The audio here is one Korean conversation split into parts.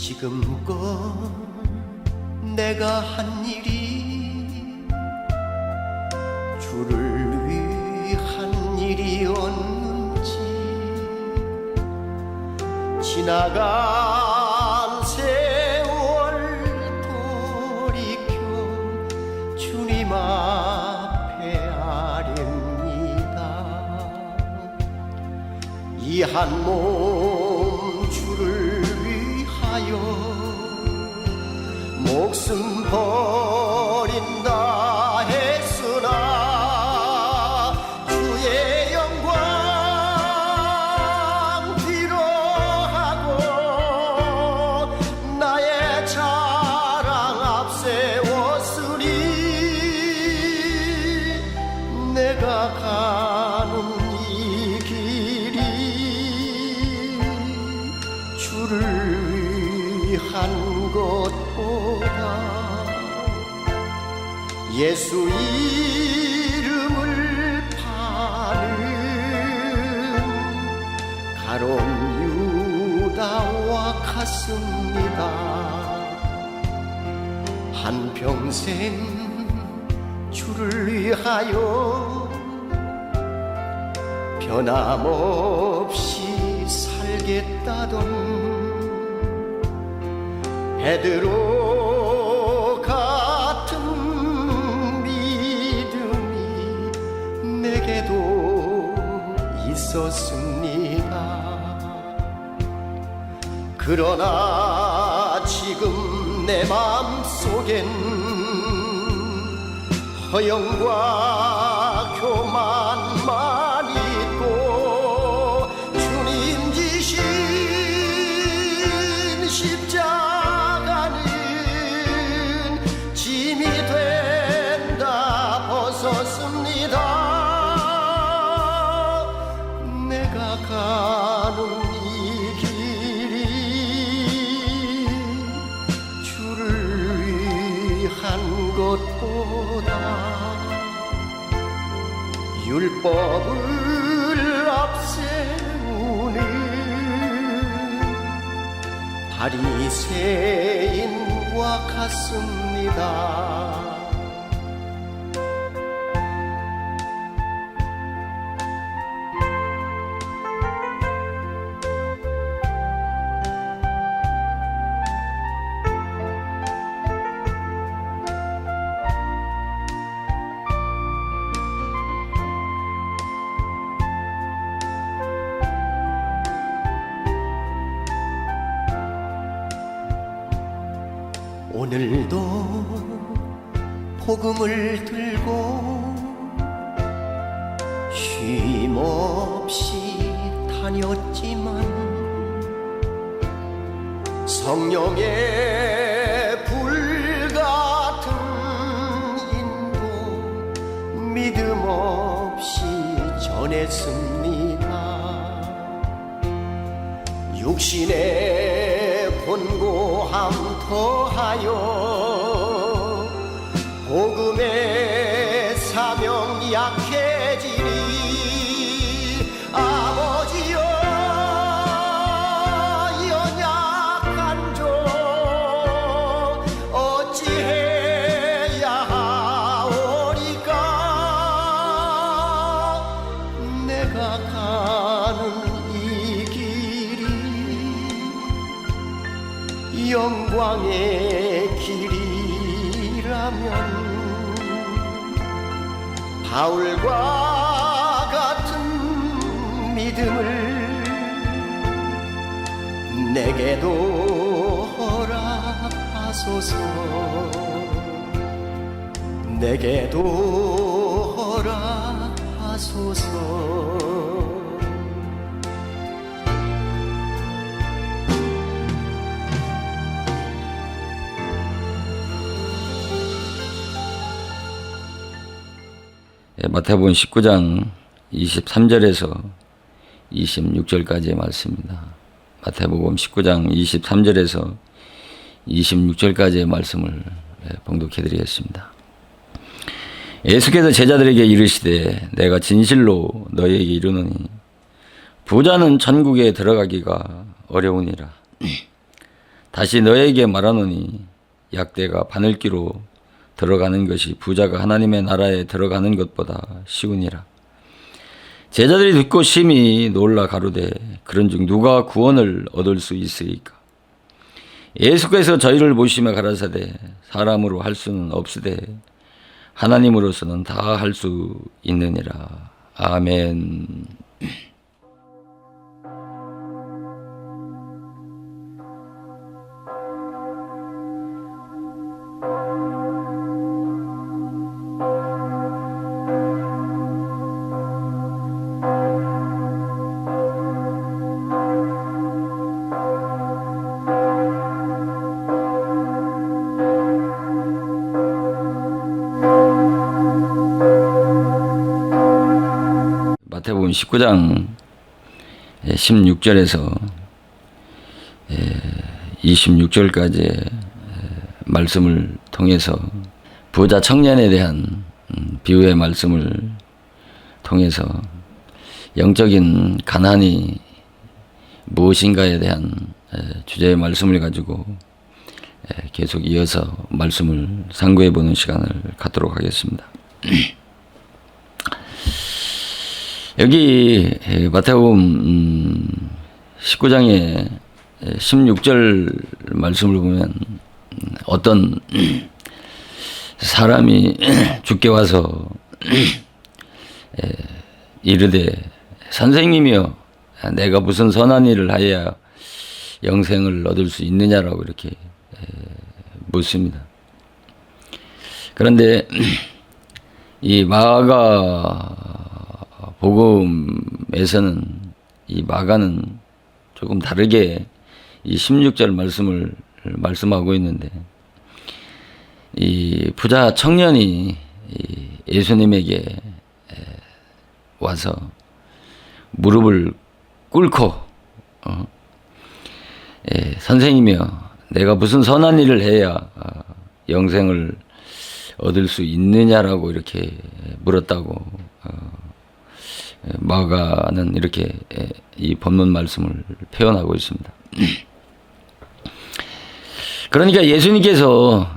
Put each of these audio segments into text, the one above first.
지금껏 내가 한 일이 주를 위한 일이었는지, 지나간 세월 돌이켜 주님 앞에 아렵니다. 이 한 몸 주를 위하여 목숨 버린다 했으나 주의 영광 뒤로하고 나의 자랑 앞세웠으니 내가 가는 이 길이 주를 위한 것보다 예수 이름을 파는 가론 유다와 같습니다. 한평생 주를 위하여 변함없이 살겠다던 베드로 같은 믿음이 내게도 있었습니다. 그러나 지금 내 마음속엔 허영과 교만만 있고 주님 지신 십자가는 짐이 된다 벗었습니다. 내가 가는 이 길이 주를 위한 것보다 율법을 앞세우는 바리새인과 같습니다. 오늘도 복음을 들고 쉼없이 다녔지만 성령의 불같은 인도 믿음 없이 전했습니다. 육신의 권고함 더하여 복음의 사명 약해지니 아버지여 연약한 종 어찌해야 하오리까. 내가 가는 이 길이 영광의 길이라면 바울과 같은 믿음을 내게도 허락하소서. 내게도 허락하소서. 마태복음 19장 23절에서 26절까지의 말씀입니다. 마태복음 19장 23절에서 26절까지의 말씀을 봉독해 드리겠습니다. 예수께서 제자들에게 이르시되 내가 진실로 너희에게 이르노니 부자는 천국에 들어가기가 어려우니라. 다시 너에게 말하노니 약대가 바늘기로 들어가는 것이 부자가 하나님의 나라에 들어가는 것보다 쉬우니라. 제자들이 듣고 심히 놀라 가로되 그런즉 누가 구원을 얻을 수 있으리까? 예수께서 저희를 보시며 가라사대 사람으로 할 수는 없으되 하나님으로서는 다 할 수 있느니라. 아멘. 마태복음 19장 16절에서 26절까지의 말씀을 통해서 부자 청년에 대한 비유의 말씀을 통해서 영적인 가난이 무엇인가에 대한 주제의 말씀을 가지고 계속 이어서 말씀을 상고해 보는 시간을 갖도록 하겠습니다. 여기 마태복음 19장의 16절 말씀을 보면 어떤 사람이 죽게 와서 이르되 선생님이여 내가 무슨 선한 일을 하여야 영생을 얻을 수 있느냐라고 이렇게 묻습니다. 그런데 이 마가 복음에서는 이 마가는 조금 다르게 이 16절 말씀을 말씀하고 있는데 이 부자 청년이 예수님에게 와서 무릎을 꿇고 선생님이여 내가 무슨 선한 일을 해야 영생을 얻을 수 있느냐라고 이렇게 물었다고 마가는 이렇게 이 본문 말씀을 표현하고 있습니다. 그러니까 예수님께서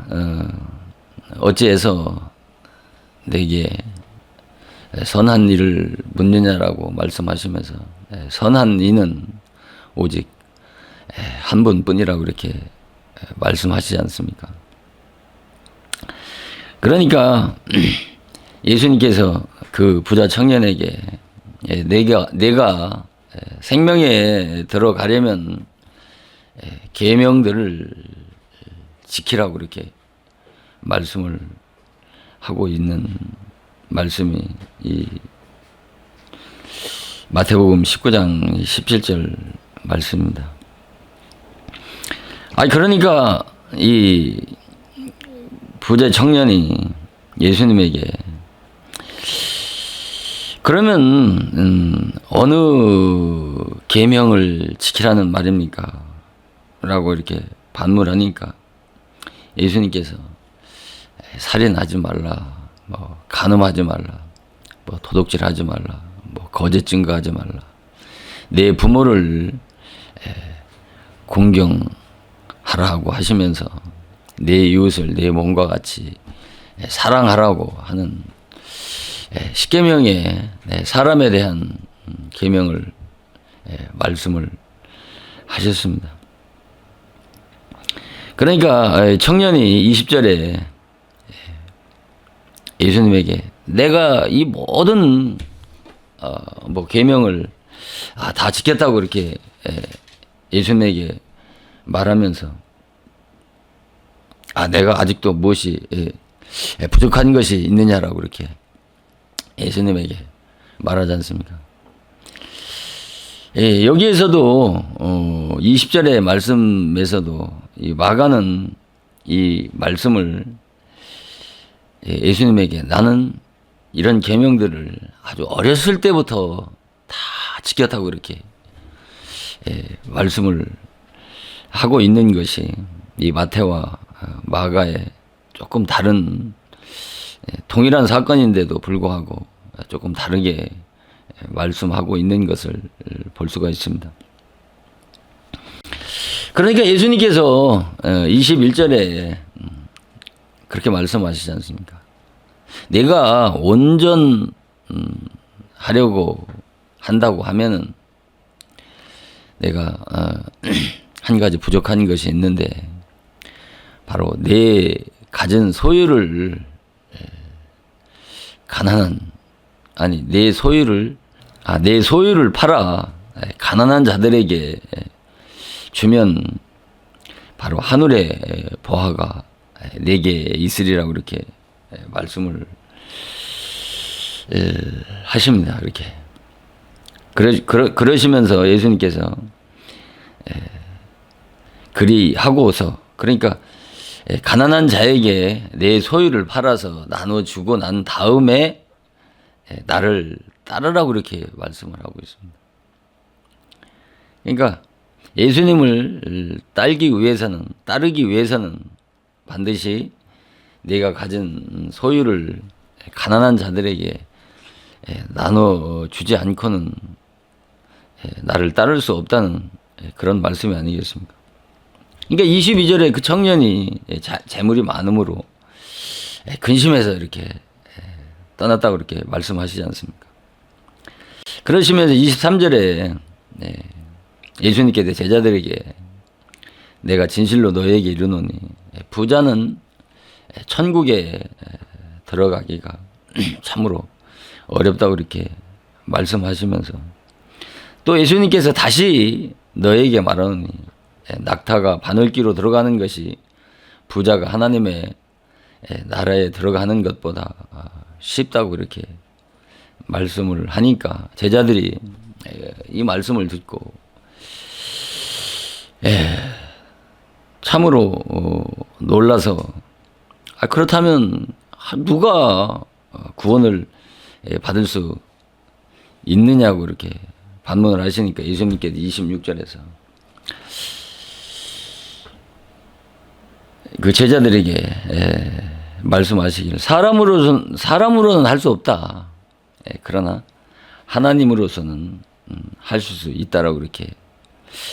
어찌해서 내게 선한 일을 묻느냐라고 말씀하시면서 선한 이는 오직 한 분뿐이라고 이렇게 말씀하시지 않습니까? 그러니까 예수님께서 그 부자 청년에게 내가 생명에 들어가려면 계명들을 지키라고 이렇게 말씀을 하고 있는 말씀이 이 마태복음 19장 17절 말씀입니다. 그러니까 이 부자 청년이 예수님에게 그러면 어느 계명을 지키라는 말입니까? 라고 이렇게 반문하니까 예수님께서 살인하지 말라, 뭐 간음하지 말라, 뭐 도둑질하지 말라, 뭐 거짓 증거하지 말라, 내 부모를 공경하라고 하시면서 내 이웃을 내 몸과 같이 사랑하라고 하는 십계명의 사람에 대한 계명을 말씀을 하셨습니다. 그러니까 청년이 20절에 예수님에게 내가 이 모든 뭐 계명을 다 지켰다고 이렇게 예수님에게 말하면서 내가 아직도 무엇이 부족한 것이 있느냐라고 이렇게 예수님에게 말하지 않습니까? 여기에서도 20절의 말씀에서도 이 마가는 이 말씀을 예수님에게 나는 이런 계명들을 아주 어렸을 때부터 다 지켰다고 이렇게 말씀을 하고 있는 것이 이 마태와 마가의 조금 다른 동일한 사건인데도 불구하고 조금 다르게 말씀하고 있는 것을 볼 수가 있습니다. 그러니까 예수님께서 21절에 그렇게 말씀하시지 않습니까? 내가 온전 하려고 한다고 하면은 내가 한 가지 부족한 것이 있는데 바로 내 가진 소유를 내 소유를 팔아 가난한 자들에게 주면 바로 하늘의 보화가 내게 있으리라고 이렇게 말씀을 하십니다. 이렇게 그러시면서 예수님께서 그리 하고서 그러니까 가난한 자에게 내 소유를 팔아서 나눠주고 난 다음에 나를 따르라고 이렇게 말씀을 하고 있습니다. 그러니까 예수님을 따르기 위해서는 반드시 내가 가진 소유를 가난한 자들에게 나눠주지 않고는 나를 따를 수 없다는 그런 말씀이 아니겠습니까? 그러니까 22절에 그 청년이 재물이 많음으로 근심해서 이렇게 떠났다고 이렇게 말씀하시지 않습니까? 그러시면서 23절에 예수님께서 제자들에게 내가 진실로 너에게 이르노니 부자는 천국에 들어가기가 참으로 어렵다고 이렇게 말씀하시면서 또 예수님께서 다시 너에게 말하노니 낙타가 바늘기로 들어가는 것이 부자가 하나님의 나라에 들어가는 것보다 쉽다고 이렇게 말씀을 하니까 제자들이 이 말씀을 듣고 참으로 놀라서 그렇다면 누가 구원을 받을 수 있느냐고 이렇게 반문을 하시니까 예수님께서 26절에서 그 제자들에게 말씀하시기를 사람으로는 할 수 없다. 그러나 하나님으로서는 하실 수 있다라고 이렇게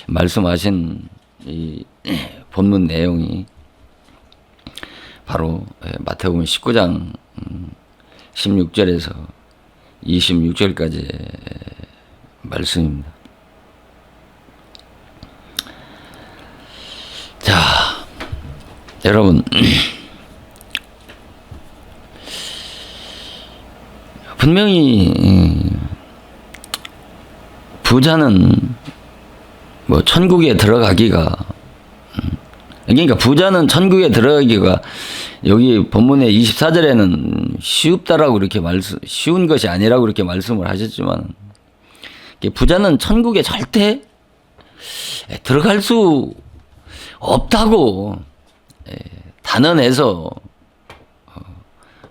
말씀하신 이 본문 내용이 바로 마태복음 19장 16절에서 26절까지의 말씀입니다. 자, 여러분 분명히 부자는 뭐 천국에 들어가기가 그러니까 부자는 천국에 들어가기가 여기 본문의 24절에는 쉽다라고 이렇게 쉬운 것이 아니라고 이렇게 말씀을 하셨지만 부자는 천국에 절대 들어갈 수 없다고 단언해서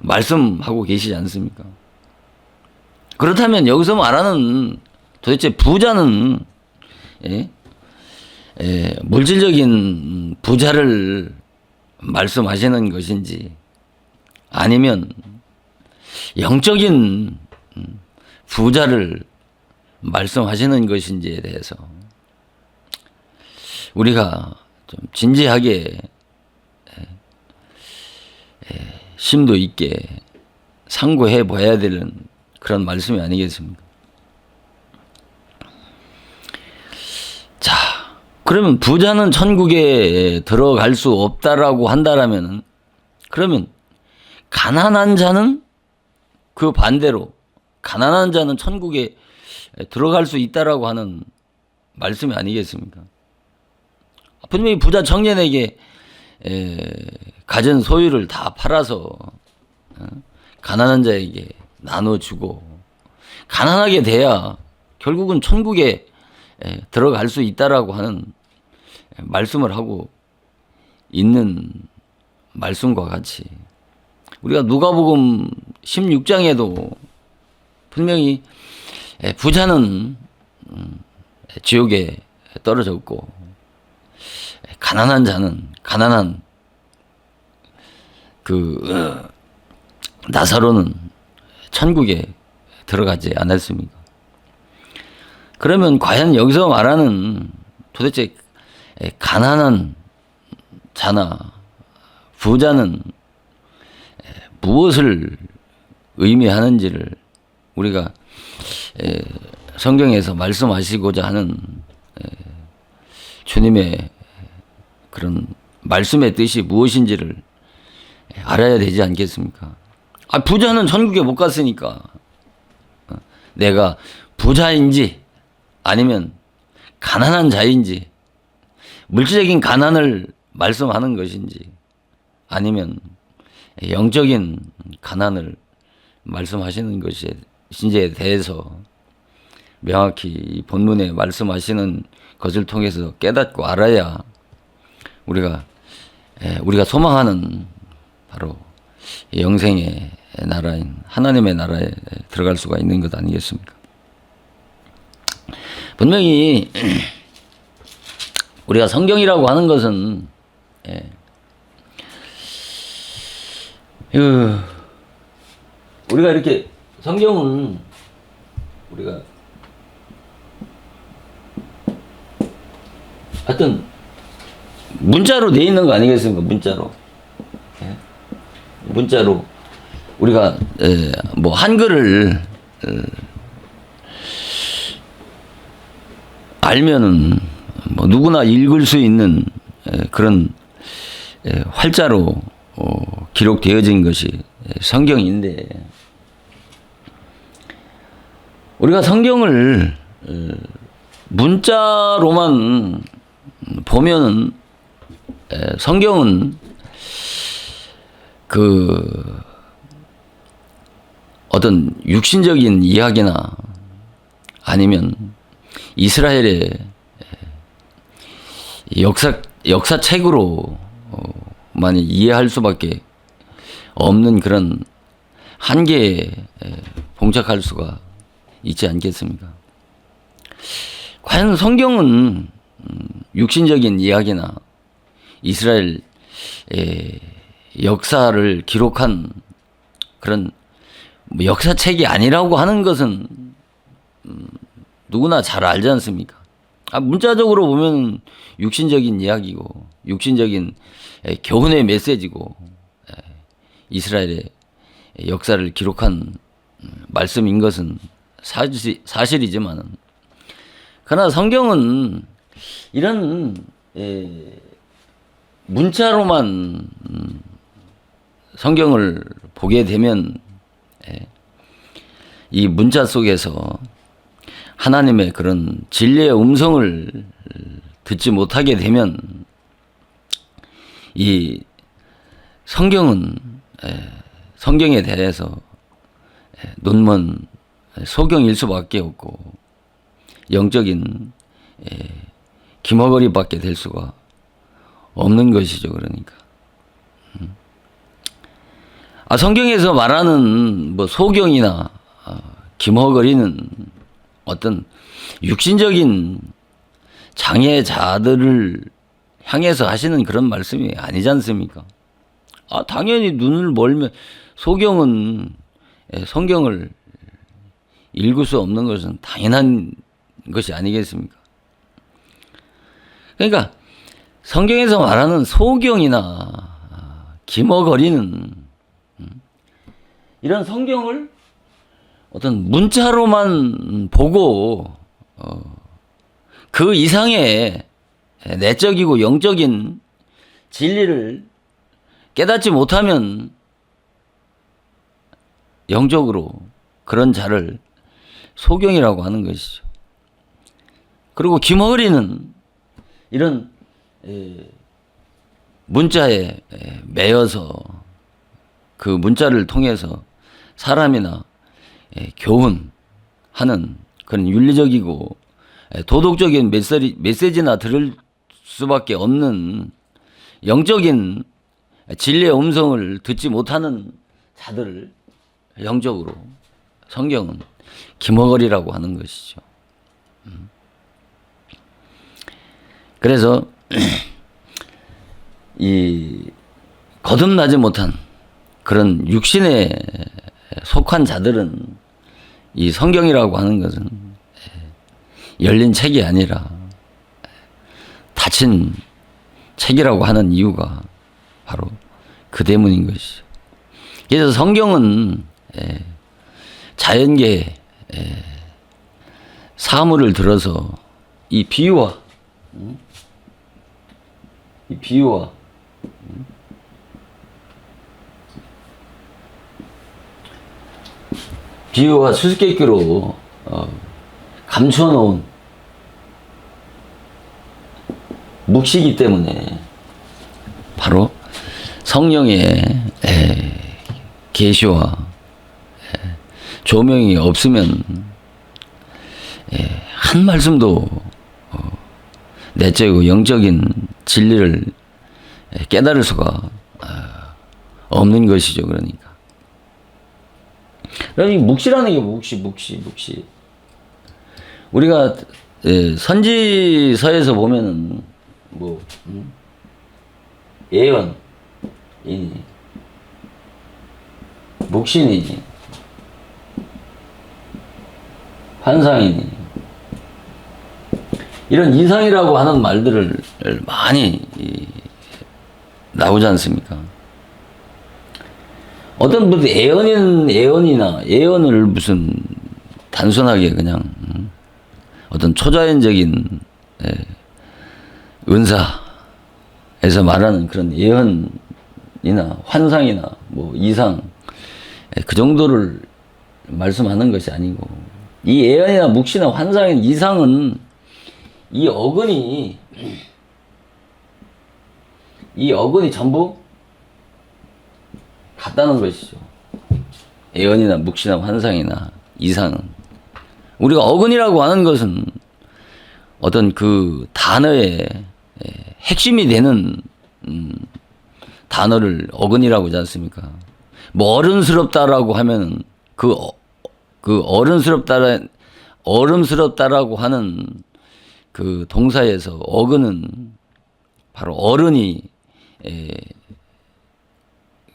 말씀하고 계시지 않습니까? 그렇다면 여기서 말하는 도대체 부자는 물질적인 부자를 말씀하시는 것인지 아니면 영적인 부자를 말씀하시는 것인지에 대해서 우리가 좀 진지하게 심도 있게 상고해 봐야 되는 그런 말씀이 아니겠습니까? 자, 그러면 부자는 천국에 들어갈 수 없다라고 한다라면 그러면 가난한 자는 그 반대로 가난한 자는 천국에 들어갈 수 있다라고 하는 말씀이 아니겠습니까? 분명히 부자 청년에게 가진 소유를 다 팔아서 가난한 자에게 나눠주고 가난하게 돼야 결국은 천국에 들어갈 수 있다라고 하는 말씀을 하고 있는 말씀과 같이 우리가 누가복음 16장에도 분명히 부자는 지옥에 떨어졌고 가난한 자는 가난한 나사로는 천국에 들어가지 않았습니까? 그러면 과연 여기서 말하는 도대체 가난한 자나 부자는 무엇을 의미하는지를 우리가 성경에서 말씀하시고자 하는 주님의 그런 말씀의 뜻이 무엇인지를 알아야 되지 않겠습니까? 부자는 천국에 못 갔으니까 내가 부자인지 아니면 가난한 자인지 물질적인 가난을 말씀하는 것인지 아니면 영적인 가난을 말씀하시는 것인지에 대해서 명확히 이 본문에 말씀하시는 것을 통해서 깨닫고 알아야 우리가 소망하는 바로 영생의 나라인 하나님의 나라에 들어갈 수가 있는 것 아니겠습니까? 분명히 우리가 성경이라고 하는 것은 우리가 이렇게 성경은 우리가 하여튼 문자로 돼 있는 거 아니겠습니까? 문자로 우리가 뭐 한글을 알면은 뭐 누구나 읽을 수 있는 그런 활자로 기록되어진 것이 성경인데 우리가 성경을 문자로만 보면은 성경은 그 어떤 육신적인 이야기나 아니면 이스라엘의 역사책으로 많이 이해할 수밖에 없는 그런 한계에 봉착할 수가 있지 않겠습니까? 과연 성경은 육신적인 이야기나 이스라엘 역사를 기록한 그런 역사책이 아니라고 하는 것은 누구나 잘 알지 않습니까? 문자적으로 보면 육신적인 이야기고 육신적인 교훈의 메시지고 이스라엘의 역사를 기록한 말씀인 것은 사실이지만 그러나 성경은 이런 문자로만 성경을 보게 되면 이 문자 속에서 하나님의 그런 진리의 음성을 듣지 못하게 되면 이 성경에 대해서 논문 소경일 수밖에 없고 영적인 기머거리밖에 될 수가 없는 것이죠. 그러니까 성경에서 말하는 뭐 소경이나 기머거리는 어떤 육신적인 장애자들을 향해서 하시는 그런 말씀이 아니지 않습니까? 당연히 눈을 멀면 소경은 성경을 읽을 수 없는 것은 당연한 것이 아니겠습니까? 그러니까 성경에서 말하는 소경이나 기머거리는 이런 성경을 어떤 문자로만 보고 그 이상의 내적이고 영적인 진리를 깨닫지 못하면 영적으로 그런 자를 소경이라고 하는 것이죠. 그리고 기머거리는 이런 문자에 매여서 그 문자를 통해서 사람이나 교훈하는 그런 윤리적이고 도덕적인 메시지나 들을 수밖에 없는 영적인 진리의 음성을 듣지 못하는 자들을 영적으로 성경은 기머거리라고 하는 것이죠. 그래서 이 거듭나지 못한 그런 육신에 속한 자들은 이 성경이라고 하는 것은 열린 책이 아니라 갇힌 책이라고 하는 이유가 바로 그 때문인 것이죠. 그래서 성경은 자연계의 사물을 들어서 이 비유와 수수께끼로 감추어 놓은 묵시기 때문에 바로 성령의 계시와 조명이 없으면 한 말씀도 내적이고 영적인 진리를 깨달을 수가 없는 것이죠. 그러니까 이 묵시라는 게 묵시. 우리가 선지서에서 보면은 뭐 예언이니 묵시니 환상이니 이런 이상이라고 하는 말들을 많이 나오지 않습니까? 어떤 분들 예언을 무슨 단순하게 그냥 어떤 초자연적인 은사에서 말하는 그런 예언이나 환상이나 뭐 이상 그 정도를 말씀하는 것이 아니고 이 예언이나 묵시나 환상이나 이상은 이 어근이 전부 같다는 것이죠. 예언이나 묵시나 환상이나 이상은 우리가 어근이라고 하는 것은 어떤 그 단어의 핵심이 되는 단어를 어근이라고 하지 않습니까? 뭐 어른스럽다라고 하면은 그 어른스럽다라고 하는 그 동사에서 어근은 바로 어른이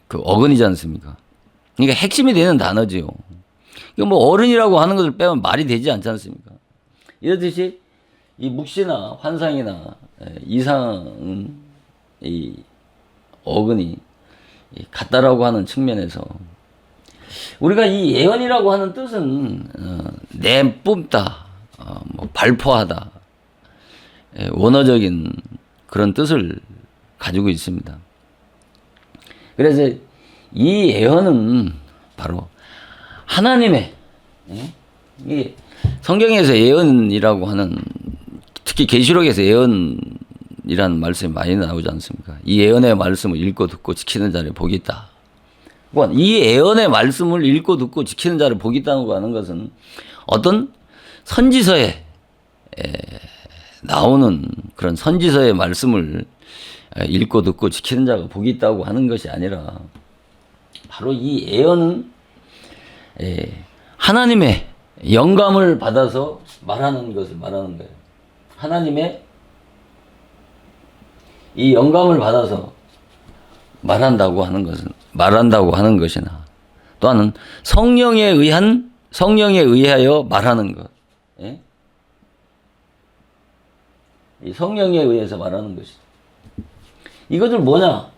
그 어근이지 않습니까? 그러니까 핵심이 되는 단어지요. 이거 뭐 어른이라고 하는 것을 빼면 말이 되지 않지 않습니까? 이렇듯이 이 묵시나 환상이나 이상은 이 어근이 같다라고 하는 측면에서 우리가 이 예언이라고 하는 뜻은 내뿜다, 뭐 발포하다, 원어적인 그런 뜻을 가지고 있습니다. 그래서 이 예언은 바로 하나님의 이 성경에서 예언이라고 하는 특히 계시록에서 예언이라는 말씀이 많이 나오지 않습니까? 이 예언의 말씀을 읽고 듣고 지키는 자를 복이 있다. 이 예언의 말씀을 읽고 듣고 지키는 자를 복이 있다고 하는 것은 어떤 선지서에 나오는 그런 선지서의 말씀을 읽고 듣고 지키는 자가 복이 있다고 하는 것이 아니라 바로 이 예언은 하나님의 영감을 받아서 말하는 것을 말하는 거예요. 하나님의 이 영감을 받아서 말한다고 하는 것이나 또한 성령에 의하여 말하는 것. 이 성령에 의해서 말하는 것이. 이것들 뭐냐?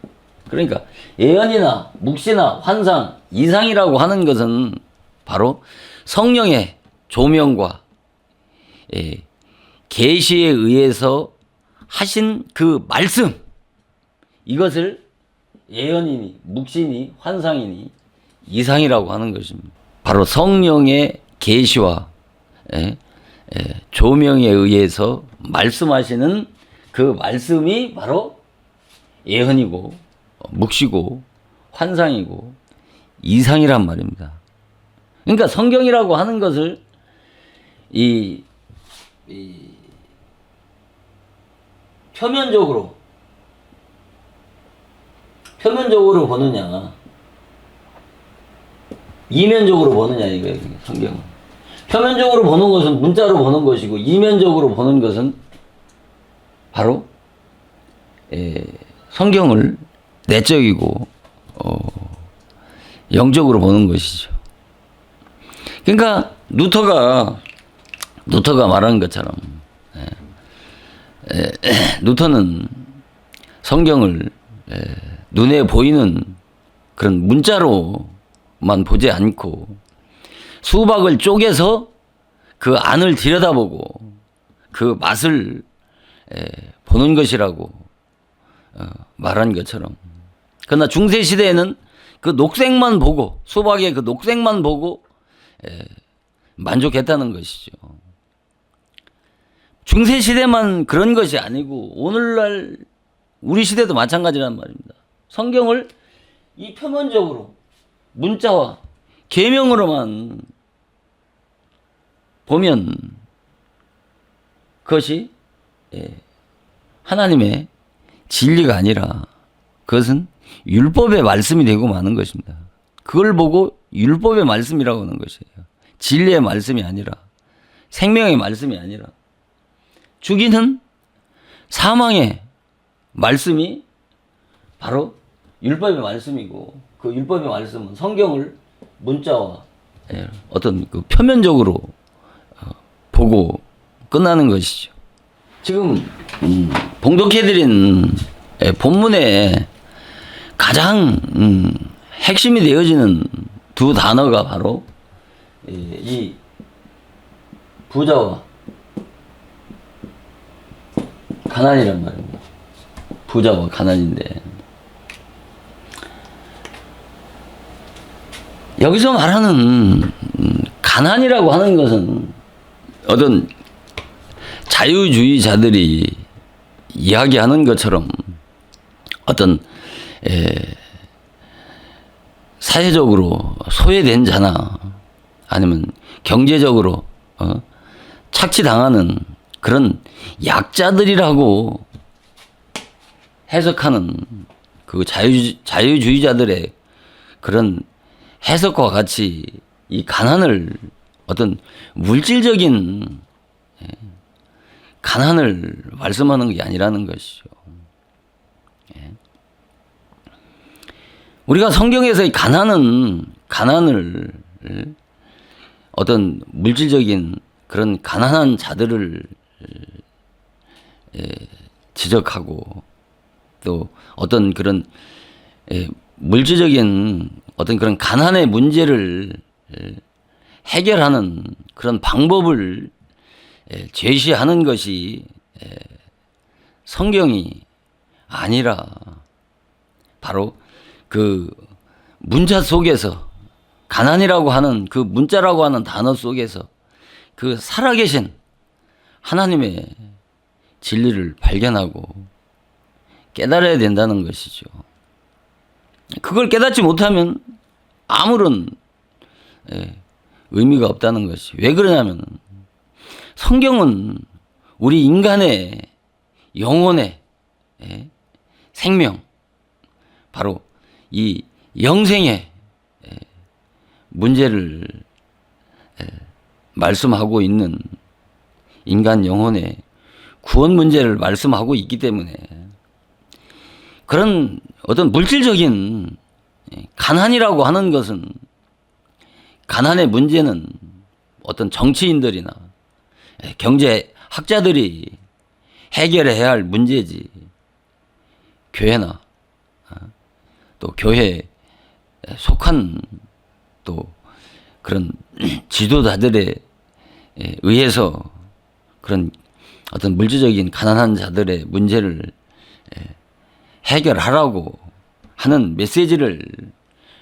그러니까 예언이나 묵시나 환상, 이상이라고 하는 것은 바로 성령의 조명과 계시에 의해서 하신 그 말씀, 이것을 예언이니 묵시니 환상이니 이상이라고 하는 것입니다. 바로 성령의 계시와 조명에 의해서 말씀하시는 그 말씀이 바로 예언이고 묵시고 환상이고 이상이란 말입니다. 그러니까 성경이라고 하는 것을 이 표면적으로 보느냐 이면적으로 보느냐 이거예요. 성경은 표면적으로 보는 것은 문자로 보는 것이고 이면적으로 보는 것은 바로 성경을 내적이고 영적으로 보는 것이죠. 그러니까 루터가 말한 것처럼 루터는 성경을 눈에 보이는 그런 문자로만 보지 않고 수박을 쪼개서 그 안을 들여다보고 그 맛을 보는 것이라고 말한 것처럼, 그러나 중세 시대에는 그 녹색만 보고, 수박의 그 녹색만 보고 만족했다는 것이죠. 중세 시대만 그런 것이 아니고 오늘날 우리 시대도 마찬가지란 말입니다. 성경을 이 표면적으로 문자와 계명으로만 보면 그것이 하나님의 진리가 아니라 그것은 율법의 말씀이 되고 마는 것입니다. 그걸 보고 율법의 말씀이라고 하는 것이에요. 진리의 말씀이 아니라, 생명의 말씀이 아니라, 죽이는 사망의 말씀이 바로 율법의 말씀이고, 그 율법의 말씀은 성경을 문자와 어떤 그 표면적으로 보고 끝나는 것이죠. 지금 봉독해드린 본문의 가장 핵심이 되어지는 두 단어가 바로 이 부자와 가난이란 말입니다. 부자와 가난인데, 여기서 말하는 가난이라고 하는 것은 어떤 자유주의자들이 이야기하는 것처럼 어떤 사회적으로 소외된 자나 아니면 경제적으로 착취당하는 그런 약자들이라고 해석하는 그 자유주의자들의 그런 해석과 같이 이 가난을 어떤 물질적인 가난을 말씀하는 게 아니라는 것이죠. 우리가 성경에서 이 가난을 어떤 물질적인 그런 가난한 자들을 지적하고 또 어떤 그런 물질적인 어떤 그런 가난의 문제를 해결하는 그런 방법을 제시하는 것이 성경이 아니라 바로 그 문자 속에서, 가난이라고 하는 그 문자라고 하는 단어 속에서 그 살아계신 하나님의 진리를 발견하고 깨달아야 된다는 것이죠. 그걸 깨닫지 못하면 아무런 의미가 없다는 것이. 왜 그러냐면 성경은 우리 인간의 영혼의 생명, 바로 이 영생의 문제를 말씀하고 있는, 인간 영혼의 구원 문제를 말씀하고 있기 때문에 그런 어떤 물질적인 가난이라고 하는 것은, 가난의 문제는 어떤 정치인들이나 경제학자들이 해결해야 할 문제지, 교회나 또 교회에 속한 또 그런 지도자들에 의해서 그런 어떤 물질적인 가난한 자들의 문제를 해결하라고 하는 메시지를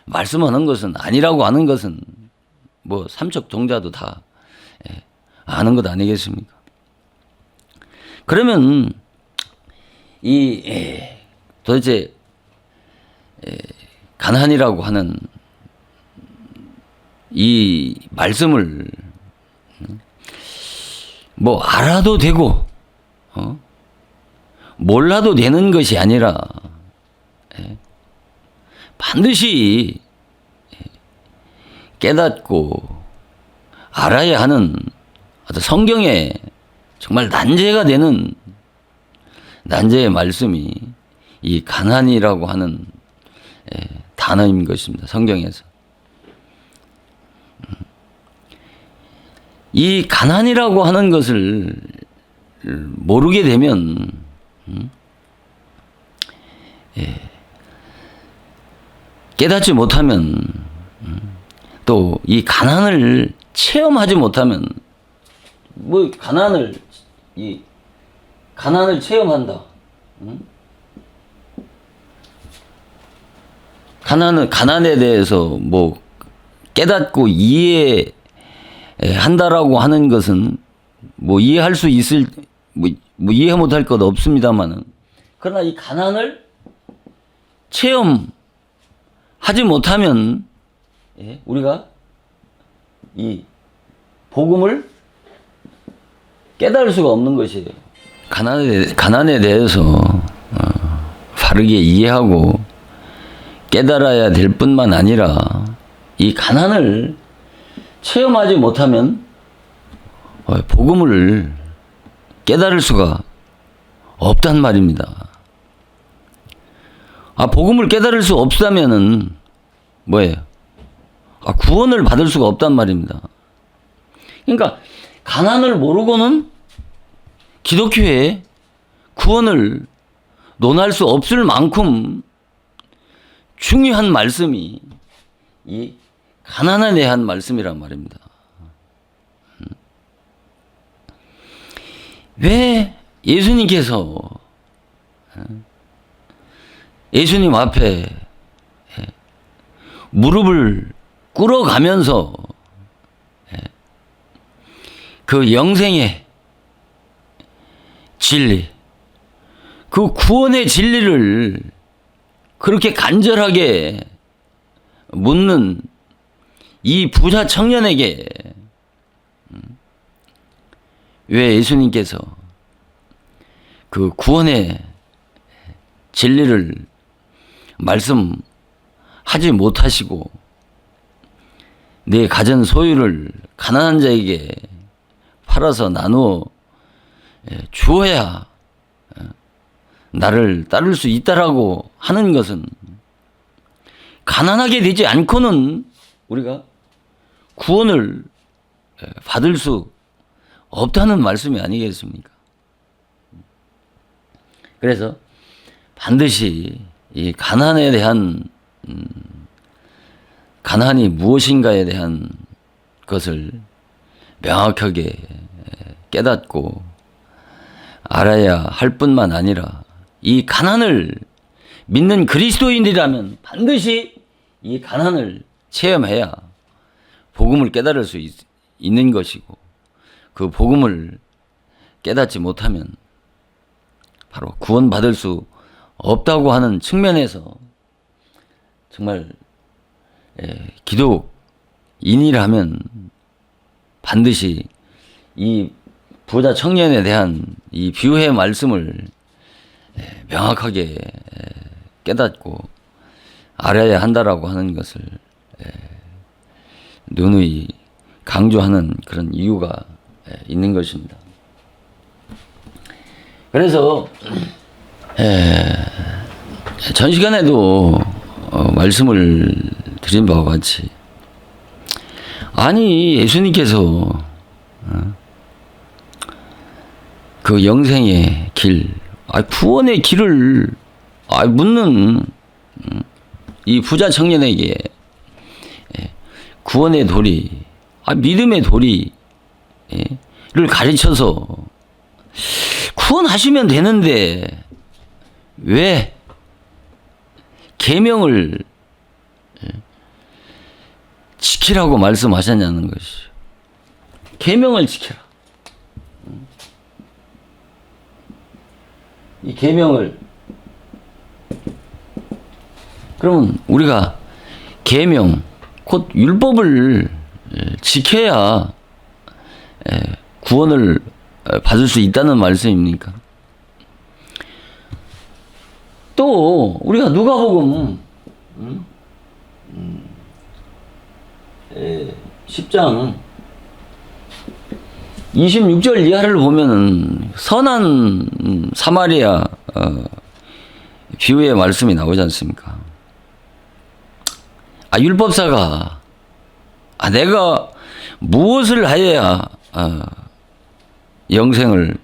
말씀하는 것은 아니라고 하는 것은 뭐 삼척동자도 다 아는 것 아니겠습니까? 그러면 이 도대체 가난이라고 하는 이 말씀을 뭐 알아도 되고 몰라도 되는 것이 아니라 반드시 깨닫고 알아야 하는 어떤 성경에 정말 난제가 되는 난제의 말씀이 이 가난이라고 하는 단어인 것입니다. 성경에서. 이 가난이라고 하는 것을 모르게 되면 깨닫지 못하면 또 이 가난을 체험하지 못하면 뭐 가난을 체험한다. 가난에 대해서 뭐 깨닫고 이해한다라고 하는 것은 뭐 이해할 수 있을 뭐 이해 못할 것 없습니다만은, 그러나 이 가난을 체험하지 못하면 우리가 이 복음을 깨달을 수가 없는 것이에요. 가난에 대해서 바르게 이해하고 깨달아야 될 뿐만 아니라 이 가난을 체험하지 못하면 복음을 깨달을 수가 없단 말입니다. 복음을 깨달을 수 없다면은 뭐예요? 구원을 받을 수가 없단 말입니다. 그러니까 가난을 모르고는 기독교에 구원을 논할 수 없을 만큼 중요한 말씀이 이 가난에 대한 말씀이란 말입니다. 왜 예수님께서 예수님 앞에 무릎을 꿇어가면서 그 영생의 진리, 그 구원의 진리를 그렇게 간절하게 묻는 이 부자 청년에게 왜 예수님께서 그 구원의 진리를 말씀하지 못하시고 내 가진 소유를 가난한 자에게 팔아서 나누어 주어야 나를 따를 수 있다라고 하는 것은, 가난하게 되지 않고는 우리가 구원을 받을 수 없다는 말씀이 아니겠습니까? 그래서 반드시 이 가난에 대한 가난이 무엇인가에 대한 것을 명확하게 깨닫고 알아야 할 뿐만 아니라, 이 가난을 믿는 그리스도인이라면 반드시 이 가난을 체험해야 복음을 깨달을 수 있는 것이고, 그 복음을 깨닫지 못하면 바로 구원받을 수 없다고 하는 측면에서 정말 기독인이라면 반드시 이 부자 청년에 대한 이 비유의 말씀을 명확하게 깨닫고 알아야 한다라고 하는 것을 누누이 강조하는 그런 이유가 있는 것입니다. 그래서 전 시간에도 말씀을 드린 바와 같이, 아니 예수님께서 그 영생의 길, 구원의 길을 묻는 이 부자 청년에게 구원의 도리, 믿음의 도리를 가르쳐서 구원하시면 되는데 왜 계명을 지키라고 말씀하셨냐는 것이죠. 계명을 지켜라. 이 계명을, 그러면 우리가 계명 곧 율법을 지켜야 구원을 받을 수 있다는 말씀입니까? 또 우리가 누가복음 10장 26절 이하를 보면은 선한 사마리아 비유의 말씀이 나오지 않습니까? 율법사가 내가 무엇을 하여야 영생을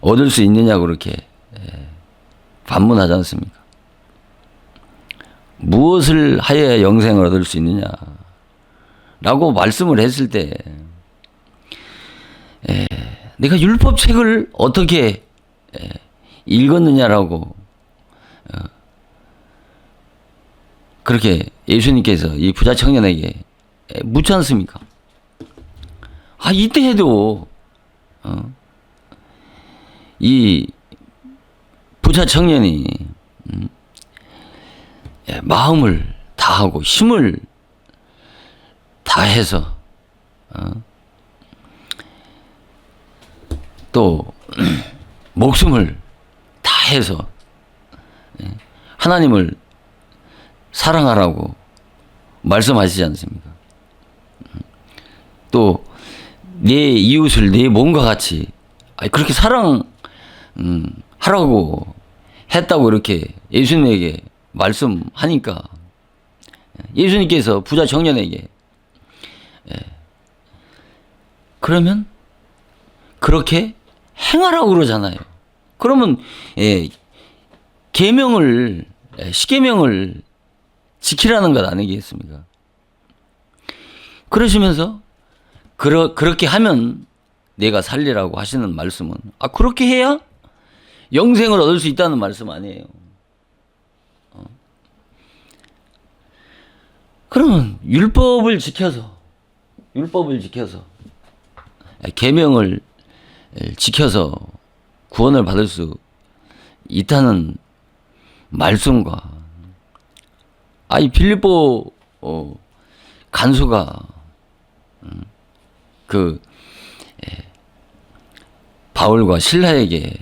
얻을 수 있느냐고 그렇게 반문하지 않습니까? 무엇을 하여야 영생을 얻을 수 있느냐 라고 말씀을 했을 때 내가 율법책을 어떻게 읽었느냐라고 그렇게 예수님께서 이 부자 청년에게 묻지 않습니까? 이때 해도 이 부자 청년이 마음을 다하고 힘을 다해서 또 목숨을 다해서 하나님을 사랑하라고 말씀하시지 않습니까? 또 내 이웃을 내 몸과 같이 그렇게 사랑하라고 했다고 이렇게 예수님에게 말씀하니까 예수님께서 부자 청년에게 그러면 그렇게 행하라고 그러잖아요. 그러면 계명을 십계명을 지키라는 것 아니겠습니까? 그러시면서 그렇게 하면 내가 살리라고 하시는 말씀은 그렇게 해야 영생을 얻을 수 있다는 말씀 아니에요. 그러면 율법을 지켜서 계명을 지켜서 구원을 받을 수 있다는 말씀과 이 빌립보 간수가 바울과 실라에게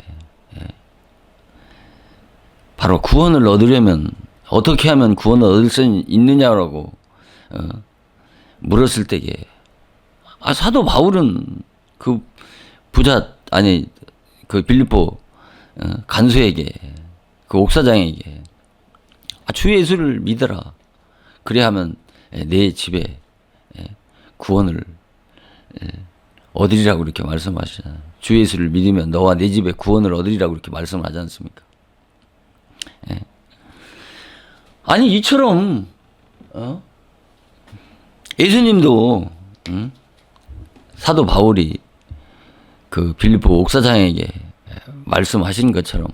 바로 구원을 얻으려면 어떻게 하면 구원을 얻을 수 있느냐라고 물었을 때에 사도 바울은 그 빌립보 간수에게 그 옥사장에게 주 예수를 믿어라. 그래야 하면 내 집에 구원을 얻으리라고 이렇게 말씀하시잖아요. 주 예수를 믿으면 너와 내 집에 구원을 얻으리라고 이렇게 말씀하지 않습니까? 이처럼 예수님도 사도 바울이 그 빌립보 옥사장에게 말씀하신 것처럼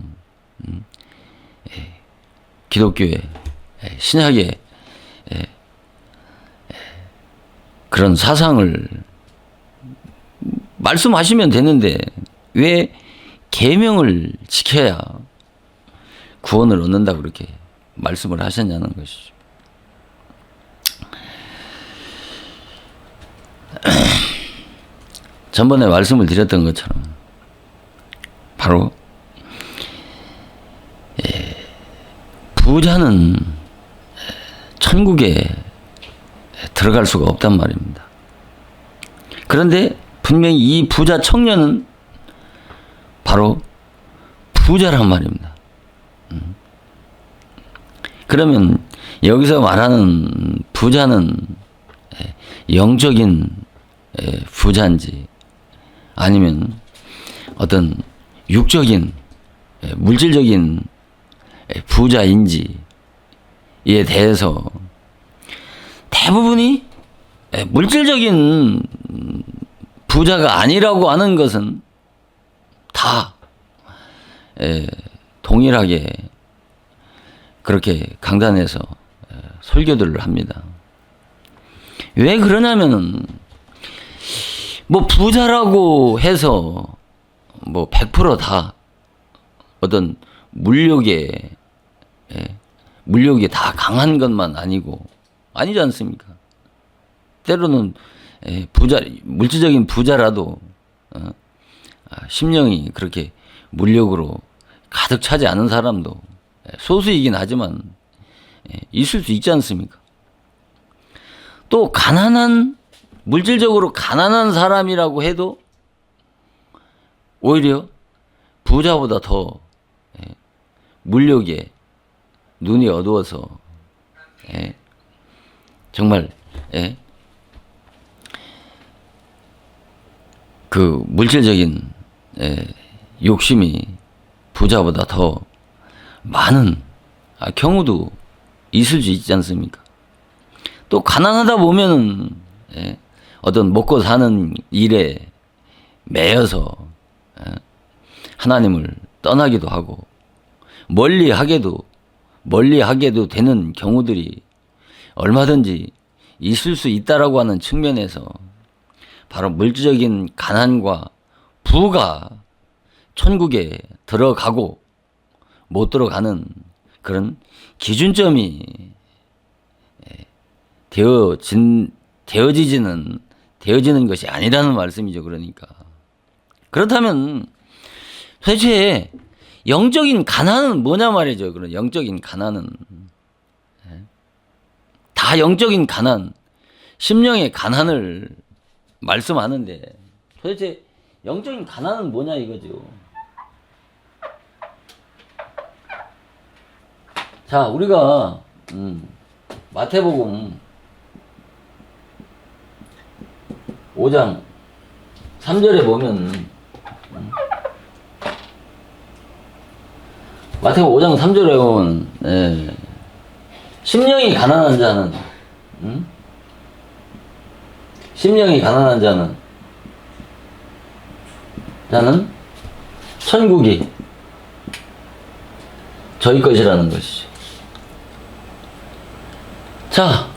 기독교의 신약의 그런 사상을 말씀하시면 되는데 왜 계명을 지켜야 구원을 얻는다고 그렇게 말씀을 하셨냐는 것이죠. 전번에 말씀을 드렸던 것처럼 바로 부자는 천국에 들어갈 수가 없단 말입니다. 그런데 분명히 이 부자 청년은 바로 부자란 말입니다. 그러면 여기서 말하는 부자는 영적인 부자인지 아니면 어떤 육적인 물질적인 부자인지에 대해서 대부분이 물질적인 부자가 아니라고 하는 것은 다 동일하게 그렇게 강단에서 설교들을 합니다. 왜 그러냐면은 부자라고 해서 100% 어떤 물욕에 다 강한 것만 아니지 않습니까? 때로는 물질적인 부자라도 심령이 그렇게 물욕으로 가득 차지 않은 사람도 소수이긴 하지만 있을 수 있지 않습니까? 또 물질적으로 가난한 사람이라고 해도 오히려 부자보다 더 물욕에 눈이 어두워서 정말 그 물질적인 욕심이 부자보다 더 많은 경우도 있을 수 있지 않습니까? 또 가난하다 보면은 어떤 먹고 사는 일에 매여서 하나님을 떠나기도 하고 멀리하게도 되는 경우들이 얼마든지 있을 수 있다라고 하는 측면에서 바로 물질적인 가난과 부가 천국에 들어가고 못 들어가는 그런 기준점이 되어지는 것이 아니라는 말씀이죠. 그러니까 그렇다면 도대체 영적인 가난은 뭐냐 말이죠. 그런 영적인 가난은 다 영적인 가난, 심령의 가난을 말씀하는데 도대체 영적인 가난은 뭐냐 이거죠. 자, 우리가 마태복음 5장 3절에 보면 마태복음 5장 3절에 보면 심령이 가난한 자는 심령이 가난한 자는 천국이 저희 것이라는 것이죠. 자,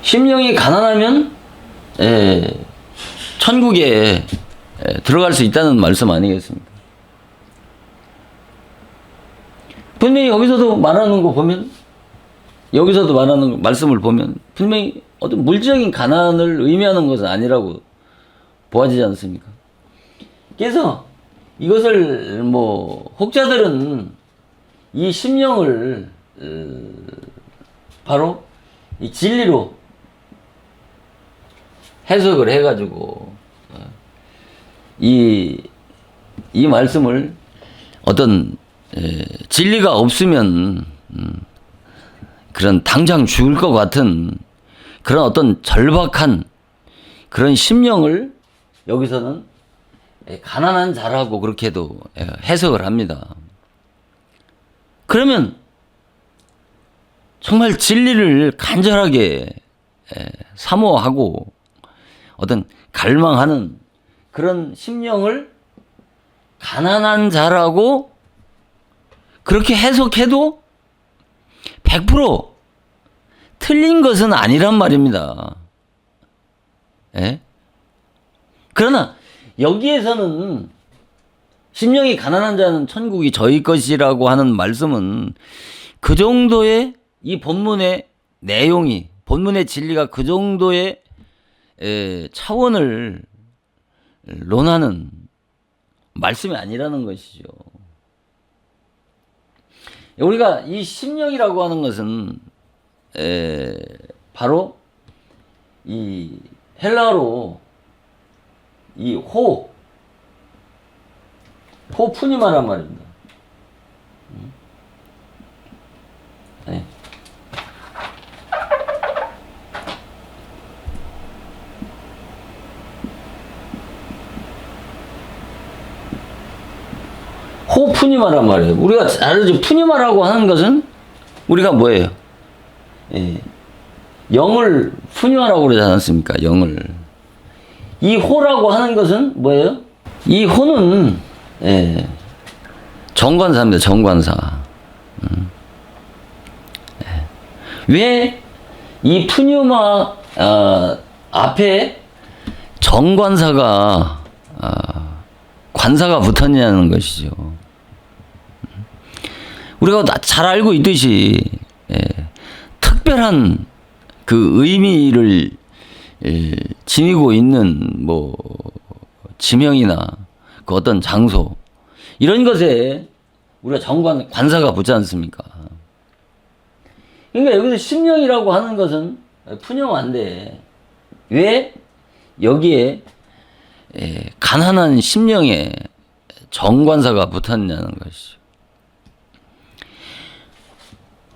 심령이 가난하면 천국에 들어갈 수 있다는 말씀 아니겠습니까? 분명히 여기서도 말하는 거 보면, 여기서도 말하는 말씀을 보면 분명히 어떤 물질적인 가난을 의미하는 것은 아니라고 보아지지 않습니까? 그래서 이것을 혹자들은 이 심령을 바로 이 진리로 해석을 해가지고 이 말씀을 어떤 진리가 없으면 그런 당장 죽을 것 같은 그런 어떤 절박한 그런 심령을 여기서는 가난한 자라고 그렇게도 해석을 합니다. 그러면 정말 진리를 간절하게 사모하고 어떤 갈망하는 그런 심령을 가난한 자라고 그렇게 해석해도 100% 틀린 것은 아니란 말입니다. 그러나 여기에서는 심령이 가난한 자는 천국이 저희 것이라고 하는 말씀은 그 정도의 이 본문의 내용이, 본문의 진리가 그 정도의 차원을 논하는 말씀이 아니라는 것이죠. 우리가 이 심령이라고 하는 것은 바로 이 헬라어로 이 호푸니마란 말입니다. 네. 호푸니마란 말이에요. 우리가 잘 알죠. 푸니마라고 하는 것은 우리가 뭐예요? 영을 푸니마라고 그러지 않았습니까? 영을. 이 호라고 하는 것은 뭐예요? 이 호는 정관사입니다. 정관사. 왜 이 푸니마 앞에 정관사가 관사가 붙었냐는 것이죠. 우리가 잘 알고 있듯이 특별한 그 의미를 지니고 있는 지명이나 그 어떤 장소 이런 것에 우리가 관사가 붙지 않습니까? 그러니까 여기서 심령이라고 하는 것은 푸념한데 왜 여기에 가난한 심령에 정관사가 붙었냐는 것이죠.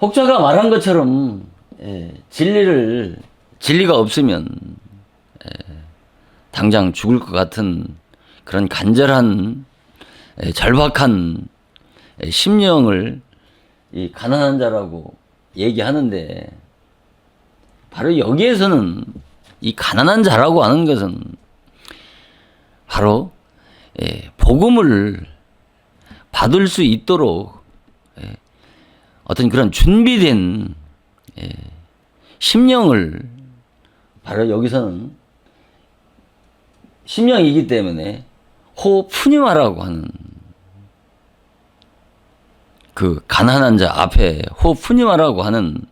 혹자가 말한 것처럼 진리가 없으면 당장 죽을 것 같은 그런 간절한 절박한 심령을 이 가난한 자라고 얘기하는데, 바로 여기에서는 이 가난한 자라고 하는 것은 바로 복음을 받을 수 있도록 어떤 그런 준비된 심령을, 바로 여기서는 심령이기 때문에 호푸니마라고 하는, 그 가난한 자 앞에 호푸니마라고 하는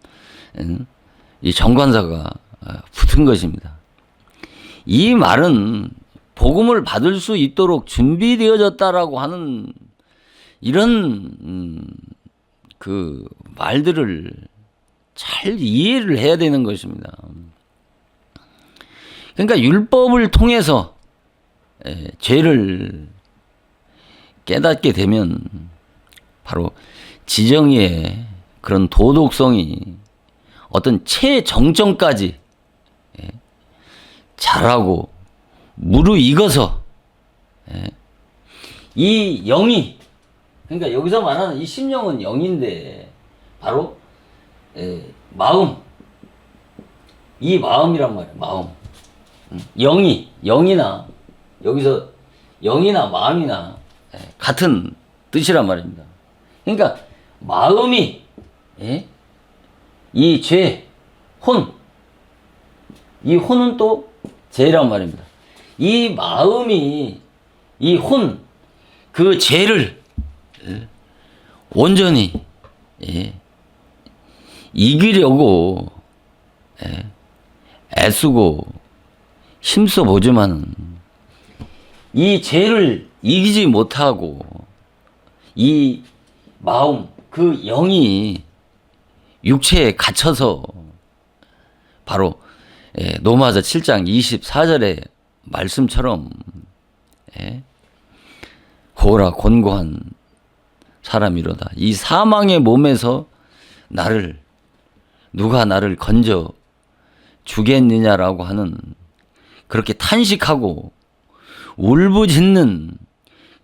이 정관사가 붙은 것입니다. 이 말은 복음을 받을 수 있도록 준비되어졌다라고 하는 이런 그 말들을 잘 이해를 해야 되는 것입니다. 그러니까 율법을 통해서 죄를 깨닫게 되면 바로 지정의 그런 도덕성이 어떤 최정점까지 자라고 무르익어서 이 영이, 그러니까 여기서 말하는 이 심령은 영인데 바로 마음, 이 마음이란 말이에요. 마음. 영이나 여기서 영이나 마음이나 같은 뜻이란 말입니다. 그러니까 마음이 이 죄, 이 혼은 또 죄란 말입니다. 이 마음이 이 그 죄를 온전히 이기려고 애쓰고 힘써 보지만 이 죄를 이기지 못하고 이 마음, 그 영이 육체에 갇혀서 바로 로마서 7장 24절의 말씀처럼 고라 곤고한 사람이로다. 이 사망의 몸에서 누가 나를 건져 주겠느냐라고 하는, 그렇게 탄식하고 울부짖는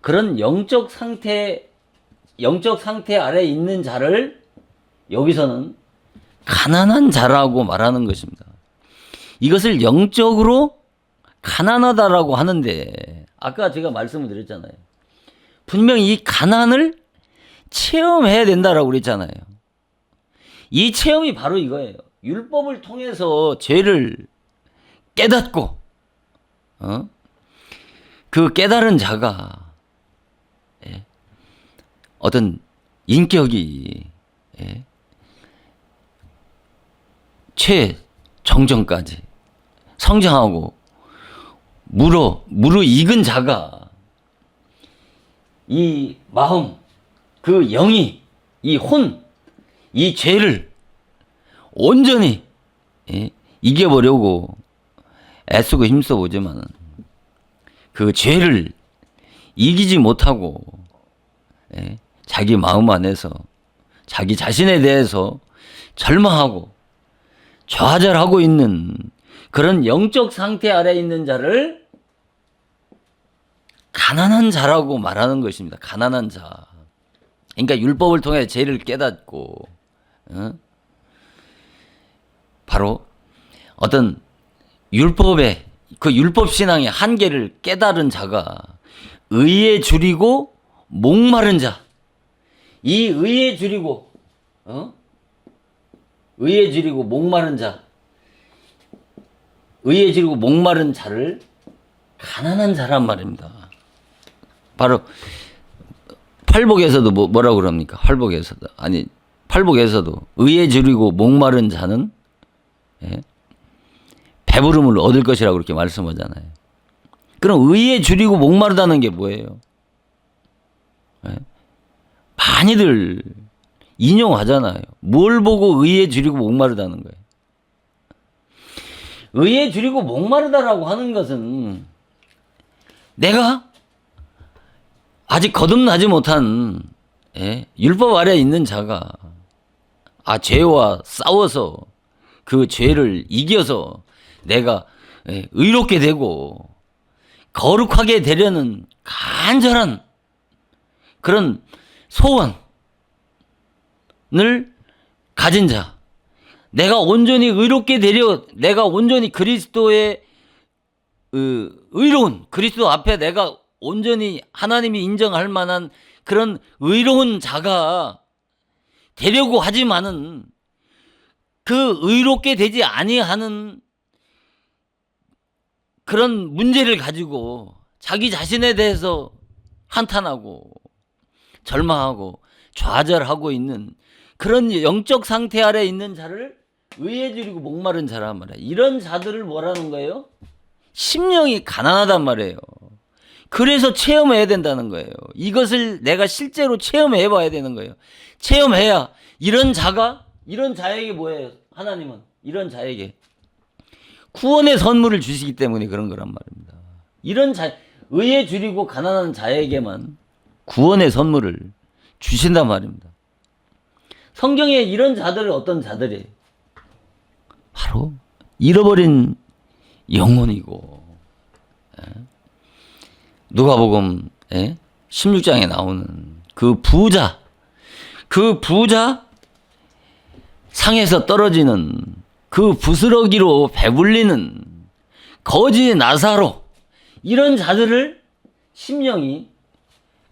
그런 영적 상태 아래 있는 자를 여기서는 가난한 자라고 말하는 것입니다. 이것을 영적으로 가난하다라고 하는데, 아까 제가 말씀을 드렸잖아요. 분명히 이 가난을 체험해야 된다라고 그랬잖아요. 이 체험이 바로 이거예요. 율법을 통해서 죄를 깨닫고, 그 깨달은 자가 어떤 인격이 최정점까지 성장하고 무르익은 자가 이 마음, 그 영이, 이 죄를 온전히 이겨보려고 애쓰고 힘써 보지만 그 죄를 이기지 못하고 자기 마음 안에서 자기 자신에 대해서 절망하고 좌절하고 있는 그런 영적 상태 아래 있는 자를 가난한 자라고 말하는 것입니다. 가난한 자. 그러니까 율법을 통해 죄를 깨닫고 바로 어떤 율법의 그 율법 신앙의 한계를 깨달은 자가 의에 줄이고 목마른 자. 이 의에 줄이고 목마른 자. 의에 줄이고 목마른 자를 가난한 자란 말입니다. 바로 팔복에서도 뭐라고 그럽니까? 팔복에서도 의에 줄이고 목마른 자는 배부름을 얻을 것이라고 그렇게 말씀하잖아요. 그럼 의에 줄이고 목마르다는 게 뭐예요? 많이들 인용하잖아요. 뭘 보고 의에 줄이고 목마르다는 거예요? 의에 줄이고 목마르다라고 하는 것은 내가 아직 거듭나지 못한 율법 아래에 있는 자가 죄와 싸워서 그 죄를 이겨서 내가 의롭게 되고 거룩하게 되려는 간절한 그런 소원을 가진 자, 내가 온전히 의롭게 되려, 내가 온전히 그리스도의 의로운, 그리스도 앞에 내가 온전히 하나님이 인정할 만한 그런 의로운 자가 되려고 하지만은 그 의롭게 되지 아니하는 그런 문제를 가지고 자기 자신에 대해서 한탄하고 절망하고 좌절하고 있는 그런 영적 상태 아래 있는 자를 의에 줄이고 목마른 자란 말이에요. 이런 자들을 뭐라는 거예요? 심령이 가난하단 말이에요. 그래서 체험해야 된다는 거예요. 이것을 내가 실제로 체험해 봐야 되는 거예요. 체험해야 이런 자에게 뭐예요? 하나님은 이런 자에게 구원의 선물을 주시기 때문에 그런 거란 말입니다. 이런 자, 의에 줄이고 가난한 자에게만 구원의 선물을 주신단 말입니다. 성경에 이런 자들은 어떤 자들이에요? 바로 잃어버린 영혼이고, 누가복음 16장에 나오는 그 부자 상에서 떨어지는 그 부스러기로 배불리는 거지 나사로, 이런 자들을 심령이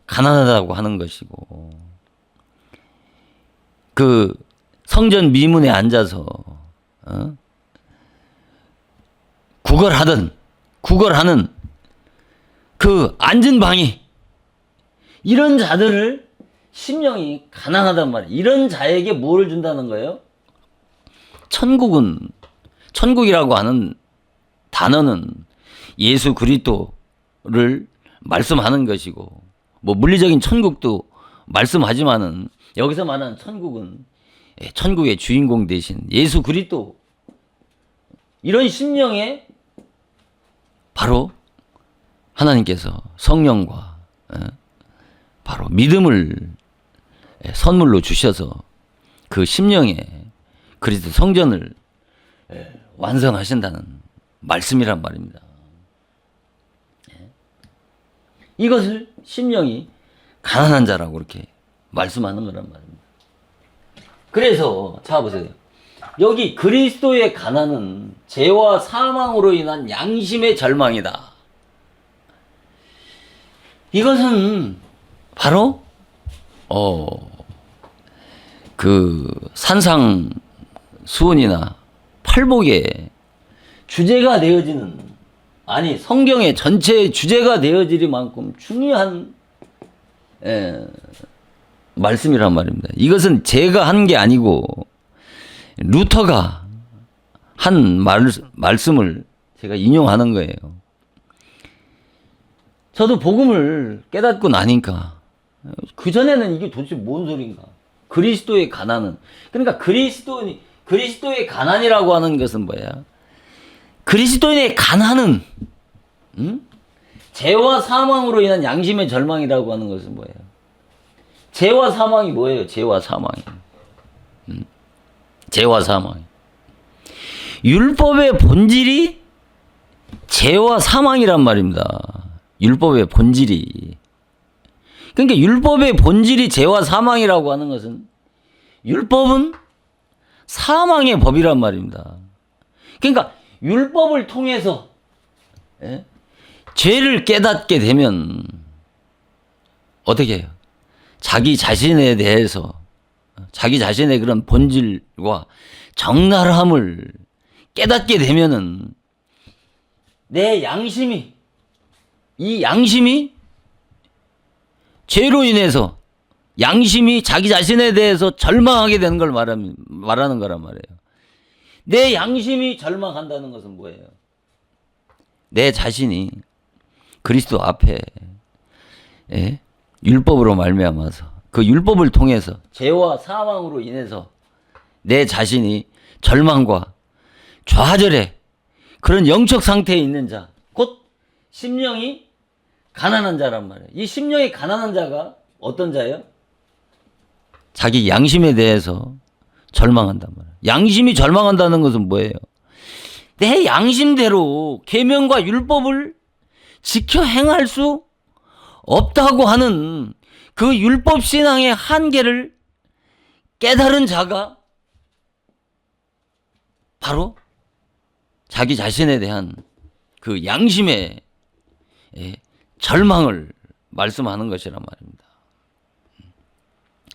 가난하다고 하는 것이고, 그 성전 미문에 앉아서 구걸하는 그 앉은 방이, 이런 자들을 심령이 가난하단 말이에요. 이런 자에게 뭐를 준다는 거예요? 천국이라고 하는 단어는 예수 그리스도를 말씀하는 것이고, 뭐 물리적인 천국도 말씀하지만은 여기서 말하는 천국은 천국의 주인공 대신 예수 그리스도, 이런 심령에 바로 하나님께서 성령과 바로 믿음을 선물로 주셔서 그 심령에 그리스도 성전을 완성하신다는 말씀이란 말입니다. 이것을 심령이 가난한 자라고 이렇게 말씀하는 거란 말입니다. 그래서 자 보세요. 여기 그리스도의 가난은 죄와 사망으로 인한 양심의 절망이다. 이것은 바로 그 산상수훈이나 팔복의 주제가 되어지는, 아니 성경의 전체의 주제가 되어지리만큼 중요한 말씀이란 말입니다. 이것은 제가 한 게 아니고 루터가 한 말씀을 제가 인용하는 거예요. 저도 복음을 깨닫고 나니까 그전에는 이게 도대체 뭔 소린가? 그리스도의 가난은, 그러니까 그리스도의 가난이라고 하는 것은 뭐야? 그리스도인의 가난은 죄와 사망으로 인한 양심의 절망이라고 하는 것은 뭐예요? 죄와 사망이 뭐예요? 죄와 사망이. 죄와 사망. 율법의 본질이 죄와 사망이란 말입니다. 율법의 본질이. 그러니까 율법의 본질이 죄와 사망이라고 하는 것은, 율법은 사망의 법이란 말입니다. 그러니까 율법을 통해서 죄를 깨닫게 되면 어떻게 해요? 자기 자신에 대해서, 자기 자신의 그런 본질과 적나라함을 깨닫게 되면은 내 양심이, 이 양심이 죄로 인해서 양심이 자기 자신에 대해서 절망하게 되는 걸 말하는 거란 말이에요. 내 양심이 절망한다는 것은 뭐예요? 내 자신이 그리스도 앞에 율법으로 말미암아서, 그 율법을 통해서 죄와 사망으로 인해서 내 자신이 절망과 좌절의 그런 영적 상태에 있는 자, 곧 심령이 가난한 자란 말이에요. 이 심령이 가난한 자가 어떤 자예요? 자기 양심에 대해서 절망한단 말이에요. 양심이 절망한다는 것은 뭐예요? 내 양심대로 계명과 율법을 지켜 행할 수 없다고 하는 그 율법 신앙의 한계를 깨달은 자가 바로 자기 자신에 대한 그 양심의 절망을 말씀하는 것이란 말입니다.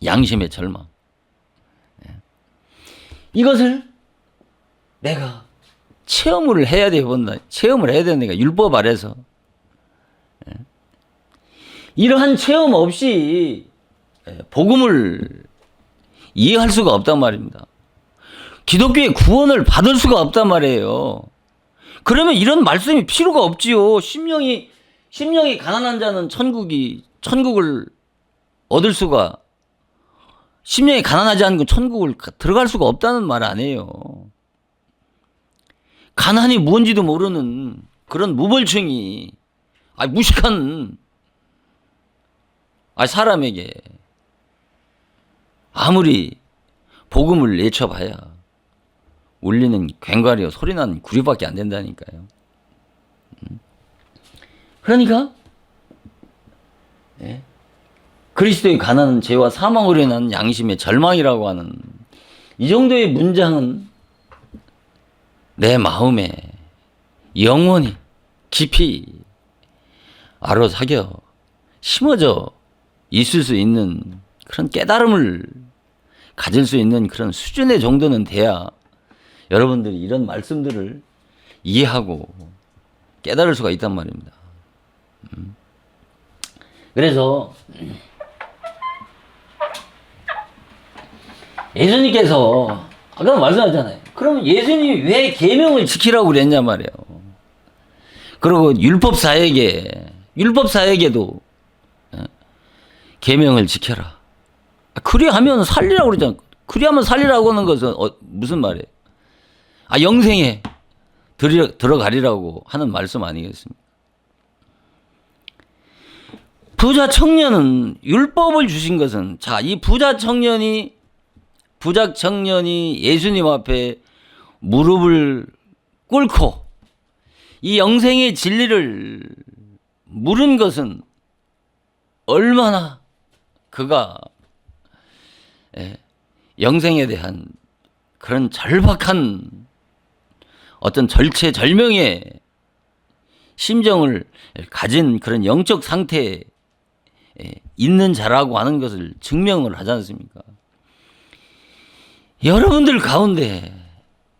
양심의 절망. 이것을 내가 체험을 해야 된다. 체험을 해야 된다니까. 율법 아래서. 이러한 체험 없이 복음을 이해할 수가 없단 말입니다. 기독교의 구원을 받을 수가 없단 말이에요. 그러면 이런 말씀이 필요가 없지요. 심령이 가난한 자는 천국을 얻을 수가, 심령이 가난하지 않은 건 천국을 들어갈 수가 없다는 말 아니에요. 가난이 뭔지도 모르는 그런 무벌층이, 무식한 사람에게 아무리 복음을 내쳐봐야 울리는 괭과리와 소리나는 구리밖에 안 된다니까요. 그러니까 그리스도의 가난은 죄와 사망으로 인한 양심의 절망이라고 하는 이 정도의 문장은 내 마음에 영원히 깊이 아로사겨 심어져 있을 수 있는 그런 깨달음을 가질 수 있는 그런 수준의 정도는 돼야 여러분들이 이런 말씀들을 이해하고 깨달을 수가 있단 말입니다. 그래서 예수님께서 아까 말씀하셨잖아요. 그러면 예수님이 왜 계명을 지키라고 그랬냐 말이에요. 그리고 율법사에게도 계명을 지켜라. 그리하면 살리라고 그러잖아요. 그리하면 살리라고 하는 것은 무슨 말이에요? 영생에 들어가리라고 하는 말씀 아니겠습니까? 부자 청년은 율법을 주신 것은, 이 부자 청년이 예수님 앞에 무릎을 꿇고 이 영생의 진리를 물은 것은 얼마나 그가 영생에 대한 그런 절박한 어떤 절체절명의 심정을 가진 그런 영적 상태에 있는 자라고 하는 것을 증명을 하지 않습니까? 여러분들 가운데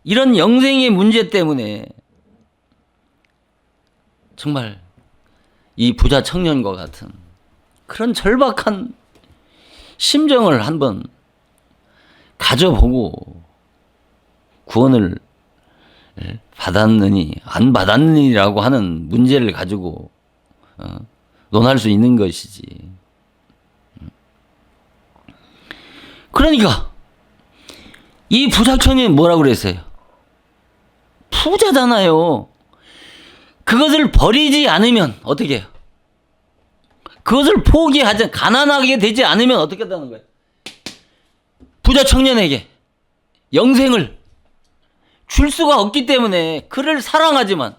이런 영생의 문제 때문에 정말 이 부자 청년과 같은 그런 절박한 심정을 한번 가져보고 구원을 받았느니 안 받았느니라고 하는 문제를 가지고 논할 수 있는 것이지. 그러니까 이 부자 청년이 뭐라고 그랬어요? 부자잖아요. 그것을 버리지 않으면 어떻게 해요? 그것을 포기하지, 가난하게 되지 않으면 어떻게 한다는 거예요? 부자 청년에게 영생을 줄 수가 없기 때문에 그를 사랑하지만,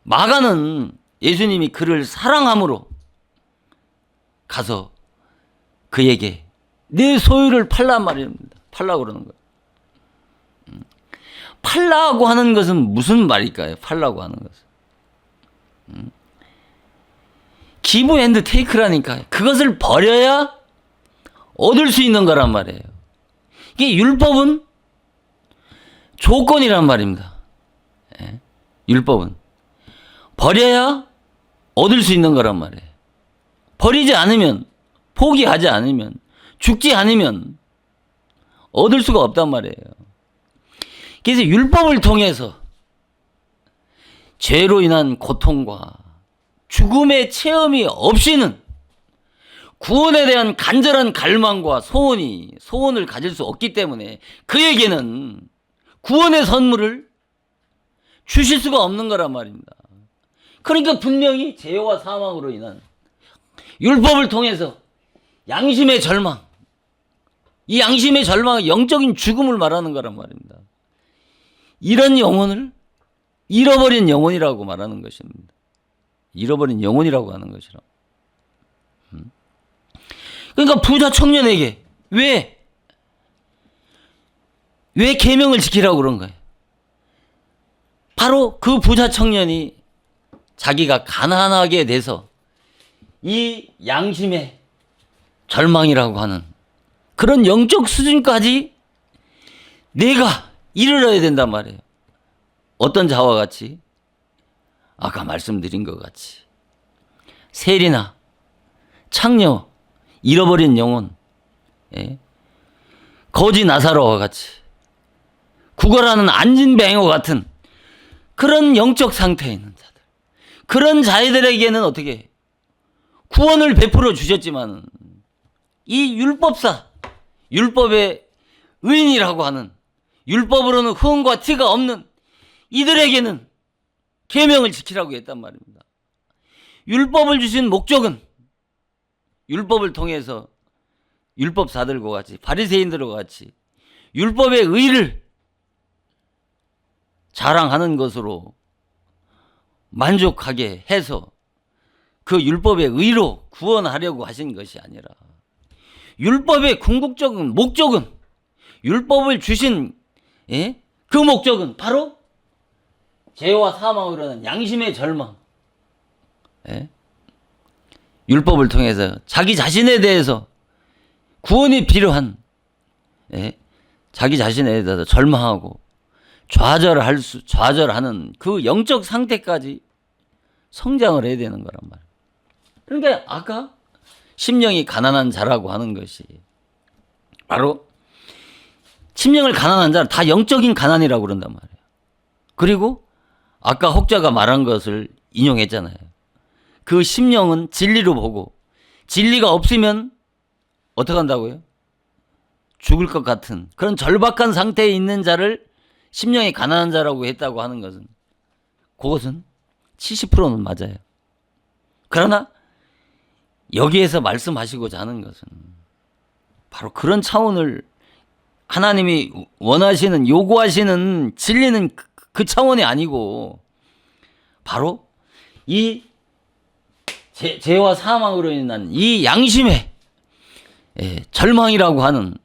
마가는 예수님이 그를 사랑함으로 가서 그에게 내 소유를 팔란 말입니다. 팔라고 그러는 거예요. 팔라고 하는 것은 무슨 말일까요? 팔라고 하는 것은. 기브 앤드 테이크라니까. 그것을 버려야 얻을 수 있는 거란 말이에요. 이게 율법은 조건이란 말입니다. 율법은 버려야 얻을 수 있는 거란 말이에요. 버리지 않으면, 포기하지 않으면, 죽지 않으면 얻을 수가 없단 말이에요. 그래서 율법을 통해서 죄로 인한 고통과 죽음의 체험이 없이는 구원에 대한 간절한 갈망과 소원을 가질 수 없기 때문에 그에게는 구원의 선물을 주실 수가 없는 거란 말입니다. 그러니까 분명히 죄와 사망으로 인한 율법을 통해서 양심의 절망, 이 양심의 절망은 영적인 죽음을 말하는 거란 말입니다. 이런 영혼을 잃어버린 영혼이라고 말하는 것입니다. 잃어버린 영혼이라고 하는 것이라. 그러니까 부자 청년에게 왜 계명을 지키라고 그런 거예요? 바로 그 부자 청년이 자기가 가난하게 돼서 이 양심의 절망이라고 하는 그런 영적 수준까지 내가 이르러야 된단 말이에요. 어떤 자와 같이? 아까 말씀드린 것 같이 세리나 창녀, 잃어버린 영혼, 거지 나사로와 같이 구걸하는 안진뱅이와 같은 그런 영적 상태에 있는 자들, 그런 자들에게는 어떻게 구원을 베풀어 주셨지만 이 율법사, 율법의 의인이라고 하는 율법으로는 후원과 티가 없는 이들에게는 계명을 지키라고 했단 말입니다. 율법을 주신 목적은 율법을 통해서 율법사들과 같이 바리새인들과 같이 율법의 의를 자랑하는 것으로 만족하게 해서 그 율법의 의로 구원하려고 하신 것이 아니라 율법의 궁극적인 목적은 율법을 주신 그 목적은 바로 죄와 사망으로 하는 양심의 절망. 율법을 통해서 자기 자신에 대해서 구원이 필요한 자기 자신에 대해서 절망하고 좌절하는 그 영적 상태까지 성장을 해야 되는 거란 말이에요. 그러니까 아까 심령이 가난한 자라고 하는 것이 바로 심령을 가난한 자는 다 영적인 가난이라고 그런단 말이에요. 그리고 아까 혹자가 말한 것을 인용했잖아요. 그 심령은 진리로 보고 진리가 없으면 어떻게 한다고요? 죽을 것 같은 그런 절박한 상태에 있는 자를 심령이 가난한 자라고 했다고 하는 것은 그것은 70%는 맞아요. 그러나 여기에서 말씀하시고자 하는 것은 바로 그런 차원을 하나님이 원하시는 요구하시는 진리는 그 차원이 아니고 바로 이 죄와 사망으로 인한 이 양심의 절망이라고 하는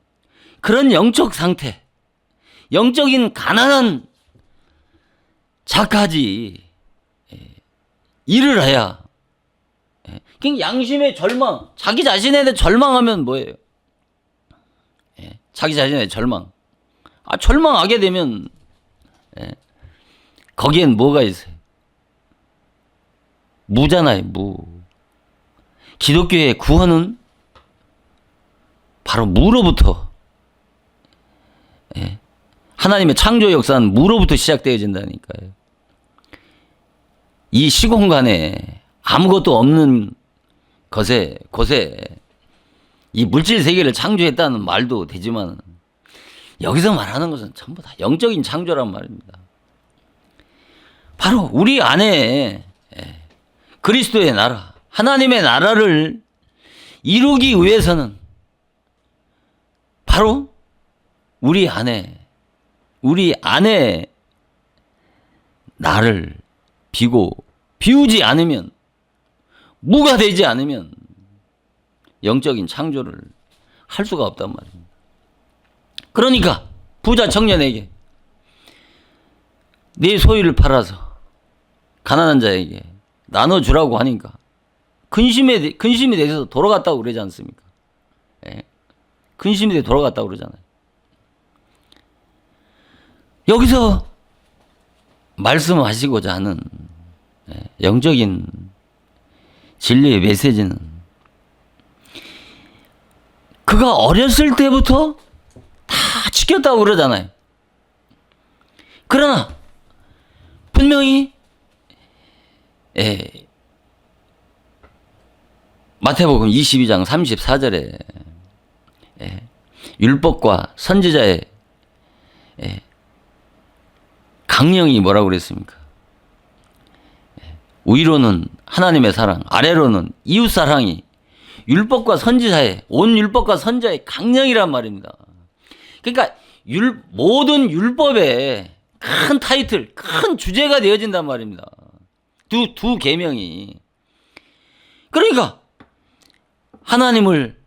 그런 영적 상태, 영적인 가난한 자까지 일을 해야 그러니까 양심의 절망, 자기 자신에 대해 절망하면 뭐예요? 자기 자신에 대해 절망. 절망하게 되면 거기엔 뭐가 있어요? 무잖아요, 무. 기독교의 구원은 바로 무로부터 하나님의 창조 역사는 무로부터 시작되어진다니까요. 이 시공간에 아무것도 없는 곳에 이 물질 세계를 창조했다는 말도 되지만 여기서 말하는 것은 전부 다 영적인 창조란 말입니다. 바로 우리 안에 그리스도의 나라, 하나님의 나라를 이루기 위해서는 바로 우리 안에 나를 비우지 않으면, 무가 되지 않으면 영적인 창조를 할 수가 없단 말입니다. 그러니까 부자 청년에게 네 소유를 팔아서 가난한 자에게 나눠주라고 하니까 근심이 돼서 돌아갔다고 그러지 않습니까? 근심이 돼서 돌아갔다고 그러잖아요. 여기서 말씀하시고자 하는 영적인 진리의 메시지는 그가 어렸을 때부터 다 지켰다고 그러잖아요. 그러나 분명히 마태복음 22장 34절에 율법과 선지자의 강령이 뭐라고 그랬습니까? 위로는 하나님의 사랑, 아래로는 이웃 사랑이 율법과 선지자의 온 율법과 선지자의 강령이란 말입니다. 그러니까 모든 율법의 큰 타이틀, 큰 주제가 되어진단 말입니다. 두 계명이. 그러니까 하나님을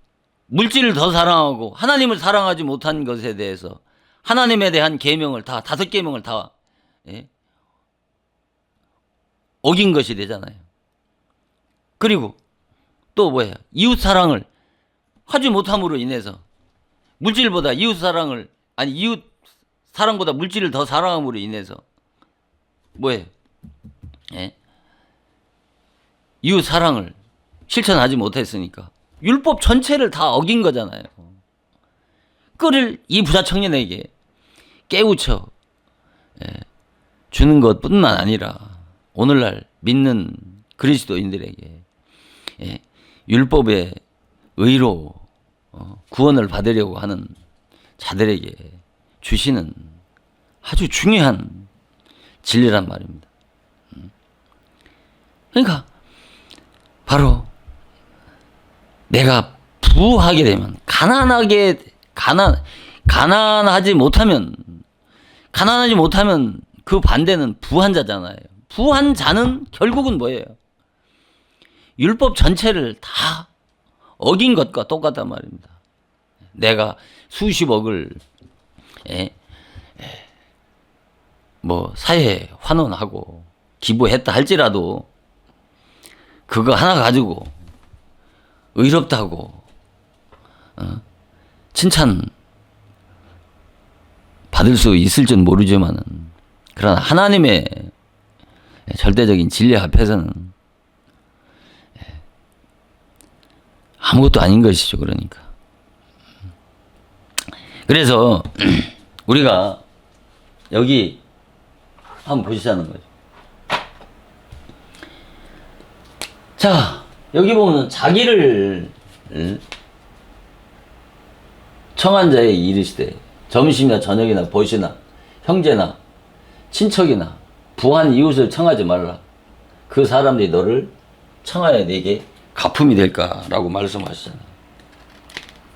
물질을 더 사랑하고 하나님을 사랑하지 못한 것에 대해서 하나님에 대한 계명을 다 5계명을 다 어긴 것이 되잖아요. 그리고 또 뭐예요? 이웃 사랑을 하지 못함으로 인해서 물질보다 이웃 사랑을 이웃 사랑보다 물질을 더 사랑함으로 인해서 뭐예요? 이웃 사랑을 실천하지 못했으니까 율법 전체를 다 어긴 거잖아요. 그를 이 부자 청년에게 깨우쳐 주는 것뿐만 아니라 오늘날 믿는 그리스도인들에게 율법의 의로 구원을 받으려고 하는 자들에게 주시는 아주 중요한 진리란 말입니다. 그러니까 바로 내가 부하게 되면 가난하지 못하면 그 반대는 부한 자잖아요. 부한 자는 결국은 뭐예요? 율법 전체를 다 어긴 것과 똑같단 말입니다. 내가 수십억을 뭐 사회에 환원하고 기부했다 할지라도 그거 하나 가지고 의롭다고 칭찬 받을 수 있을지는 모르지만은 그러나 하나님의 절대적인 진리 앞에서는 아무것도 아닌 것이죠. 그러니까 그래서 우리가 여기 한번 보시자는 거죠. 자, 여기 보면 자기를 청한 자에게 이르시되 점심이나 저녁이나 벗이나 형제나 친척이나 부한 이웃을 청하지 말라. 그 사람들이 너를 청하여 내게 가품이 될까라고 말씀하시잖아요.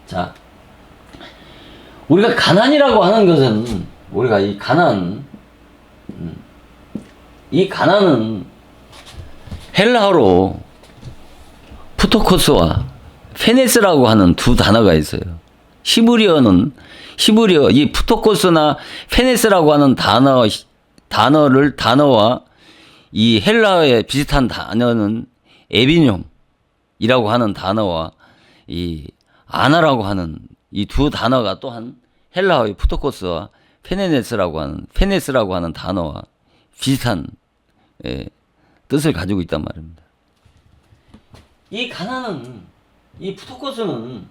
자, 우리가 가난이라고 하는 것은 우리가 이 가난은 헬라어로 푸토코스와 페네스라고 하는 두 단어가 있어요. 히브리어 이 푸토코스나 페네스라고 하는 단어와 이 헬라어의 비슷한 단어는 에비뇽이라고 하는 단어와 이 아나라고 하는 이 두 단어가 또한 헬라어의 푸토코스와 페네스라고 하는 단어와 비슷한 뜻을 가지고 있단 말입니다. 이 가난은 이 푸토코스는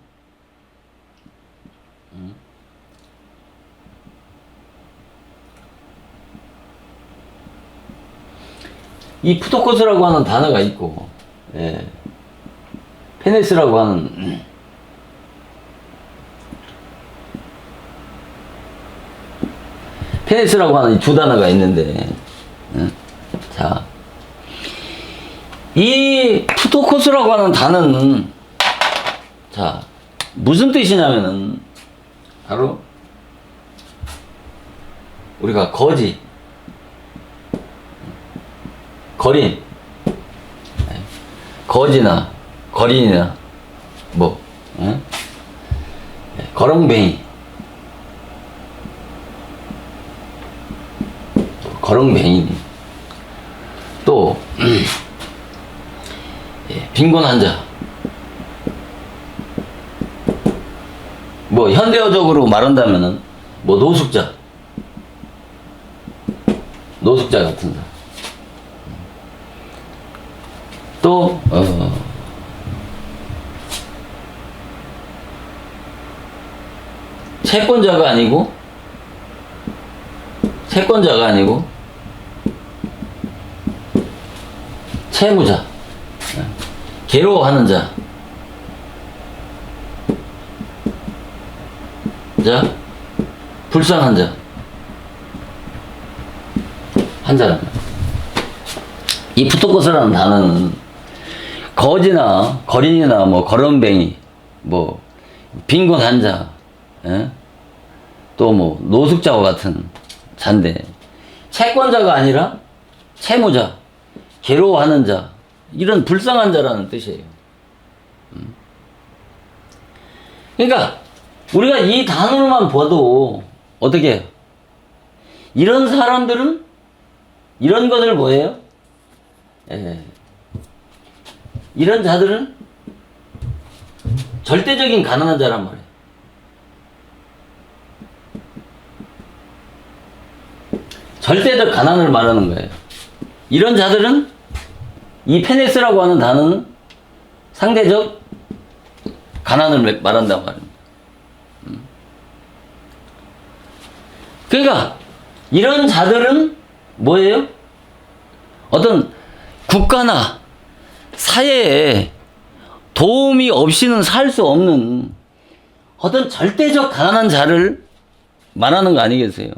이 푸토코스라고 하는 단어가 있고 페네스라고 하는 이 두 단어가 있는데 자, 이 푸토코스라고 하는 단어는 자 무슨 뜻이냐면은 바로 우리가 거지나 거린이나 뭐 거렁뱅이 또 빈곤한 자, 뭐 현대어적으로 말한다면은 뭐 노숙자 같은 사. 또 채권자가 아니고 채무자, 괴로워하는 자, 불쌍한 자, 한 사람. 이 푸토코스라는 단어는 거지나 거린이나 뭐 거렁뱅이, 뭐 빈곤한 자, 또 뭐 노숙자와 같은 자인데 채권자가 아니라 채무자, 괴로워하는 자, 이런 불쌍한 자라는 뜻이에요. 그러니까 우리가 이 단어로만 봐도 어떻게 해요? 이런 사람들은 이런 것을 뭐예요? 이런 자들은 절대적인 가난한 자란 말이에요. 절대적 가난을 말하는 거예요. 이런 자들은 이 페네스라고 하는 단어는 상대적 가난을 말한단 말입니다. 그러니까 이런 자들은 뭐예요? 어떤 국가나 사회에 도움이 없이는 살 수 없는 어떤 절대적 가난한 자를 말하는 거 아니겠어요?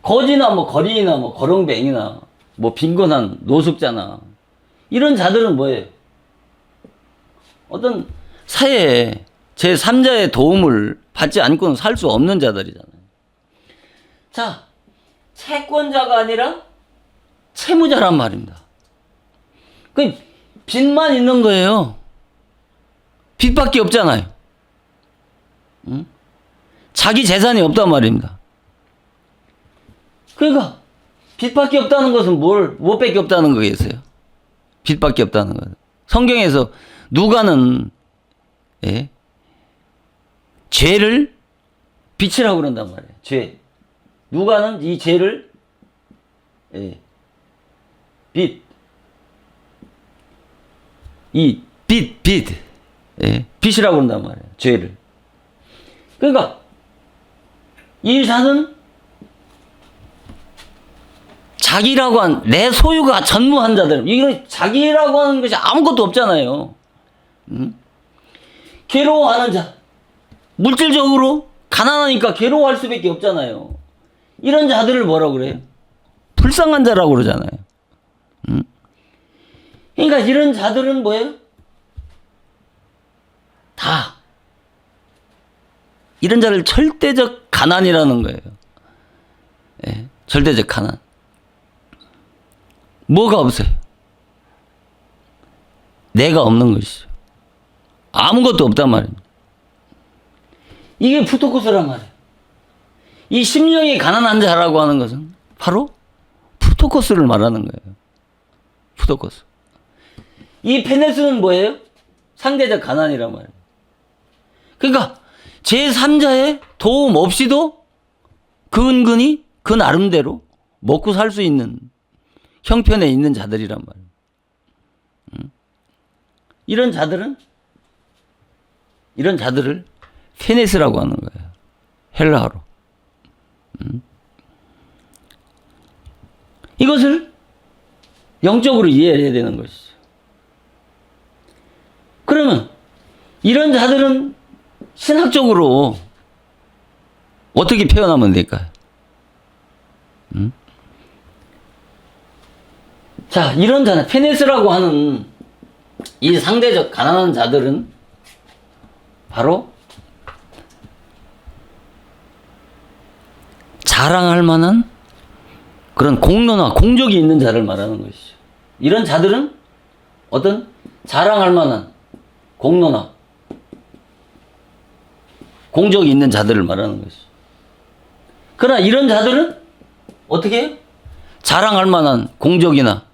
거지나 뭐 거리나 뭐 거렁뱅이나 뭐 빈곤한 노숙자나 이런 자들은 뭐예요? 어떤 사회에 제3자의 도움을 받지 않고는 살 수 없는 자들이잖아요. 자, 채권자가 아니라 채무자란 말입니다. 그 빚만 있는 거예요. 빚밖에 없잖아요. 응? 자기 재산이 없단 말입니다. 그러니까 빚밖에 없다는 것은 무엇밖에 없다는 거겠어요? 빚밖에 없다는 것. 성경에서 누가는 죄를 빚이라고 그런단 말이에요. 죄. 누가는 이 죄를 빚. 이 빚이라고 그런단 말이에요. 죄를. 그러니까 이 자는 자기라고 한 내 소유가 전무한 자들. 이건 자기라고 하는 것이 아무것도 없잖아요. 괴로워하는 자. 물질적으로 가난하니까 괴로워할 수밖에 없잖아요. 이런 자들을 뭐라고 그래요? 불쌍한 자라고 그러잖아요. 그러니까 이런 자들은 뭐예요? 다 이런 자를 절대적 가난이라는 거예요. 절대적 가난. 뭐가 없어요? 내가 없는 것이죠. 아무것도 없단 말입니다. 이게 푸토코스란 말이에요. 이 심령이 가난한 자라고 하는 것은 바로 푸토코스를 말하는 거예요. 푸토코스. 이 페네스는 뭐예요? 상대적 가난이란 말이에요. 그러니까 제3자의 도움 없이도 근근히 그 나름대로 먹고 살 수 있는 형편에 있는 자들이란 말이에요. 이런 자들을 페네스라고 하는 거예요. 헬라어로. 이것을 영적으로 이해해야 되는 것이죠. 그러면 이런 자들은 신학적으로 어떻게 표현하면 될까요? 자, 이런 자는 페네스라고 하는 이 상대적 가난한 자들은 바로 자랑할 만한 그런 공로나 공적이 있는 자를 말하는 것이죠. 이런 자들은 어떤 자랑할 만한 공로나 공적이 있는 자들을 말하는 것이죠. 그러나 이런 자들은 어떻게 해요? 자랑할 만한 공적이나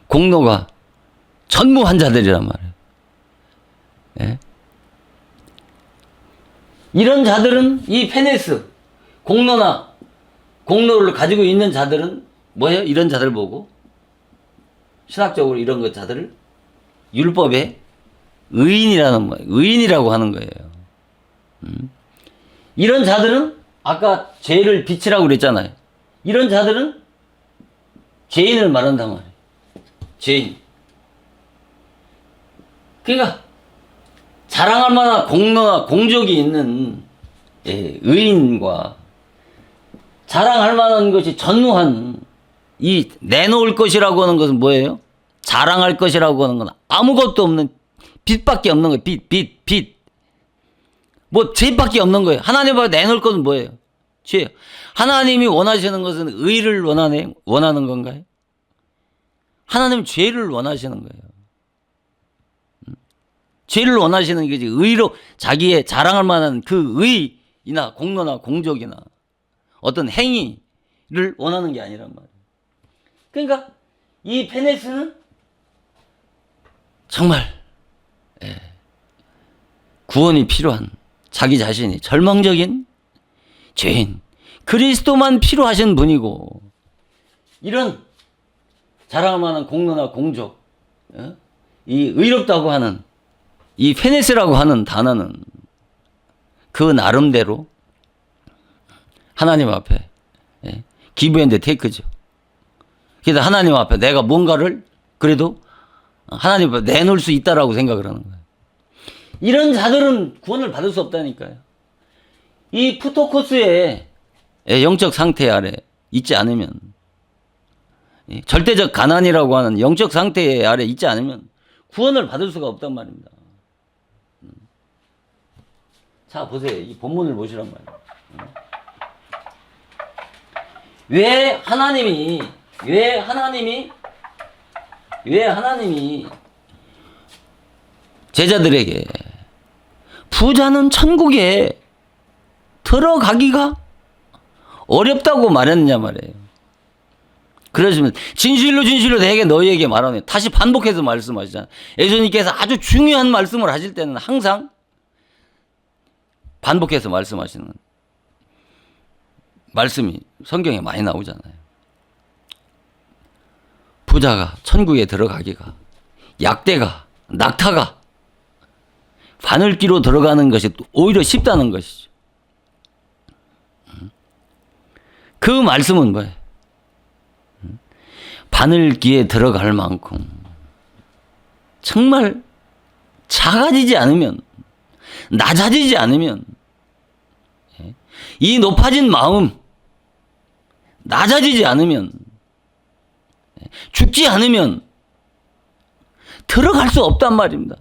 공로가 전무한 자들이란 말이에요. 예? 이런 자들은 이 페네스, 공로를 가지고 있는 자들은 뭐예요? 이런 자들 보고 신학적으로 이런 것 자들을 율법의 의인이라고 하는 거예요. 이런 자들은 아까 죄를 빚이라고 그랬잖아요. 이런 자들은 죄인을 말한단 말이에요. 죄인. 그러니까 자랑할 만한 공로나 공적이 있는 의인과 자랑할 만한 것이 전무한 이 내놓을 것이라고 하는 것은 뭐예요? 자랑할 것이라고 하는 건 아무것도 없는 빚밖에 없는 거예요. 빚. 뭐 죄밖에 없는 거예요. 하나님 앞에 내놓을 것은 뭐예요? 죄. 하나님이 원하시는 것은 의를 원하는 건가요? 하나님은 죄를 원하시는 거예요. 죄를 원하시는 거지. 의로 자기의 자랑할 만한 그 의이나 공로나 공적이나 어떤 행위를 원하는 게 아니란 말이에요. 그러니까 이 페네스는 정말 구원이 필요한 자기 자신이 절망적인 죄인 그리스도만 필요하신 분이고 이런 자랑할 만한 공로나 공적 이 의롭다고 하는 이 페네스라고 하는 단어는 그 나름대로 하나님 앞에 give and take죠. 그래서 하나님 앞에 내가 뭔가를 그래도 하나님 앞에 내놓을 수 있다라고 생각을 하는 거예요. 이런 자들은 구원을 받을 수 없다니까요. 이 푸토코스의 영적 상태 아래 있지 않으면 절대적 가난이라고 하는 영적 상태 아래 있지 않으면 구원을 받을 수가 없단 말입니다. 자 보세요. 이 본문을 보시란 말이에요. 왜 하나님이 제자들에게 부자는 천국에 들어가기가 어렵다고 말했느냐 말이에요. 그러시면 진실로 내게 너희에게 말하네. 다시 반복해서 말씀하시잖아요. 예수님께서 아주 중요한 말씀을 하실 때는 항상 반복해서 말씀하시는 말씀이 성경에 많이 나오잖아요. 부자가 천국에 들어가기가 약대가 낙타가 바늘기로 들어가는 것이 오히려 쉽다는 것이죠. 그 말씀은 뭐예요? 바늘기에 들어갈 만큼 정말 작아지지 않으면 낮아지지 않으면 이 높아진 마음 낮아지지 않으면 죽지 않으면 들어갈 수 없단 말입니다.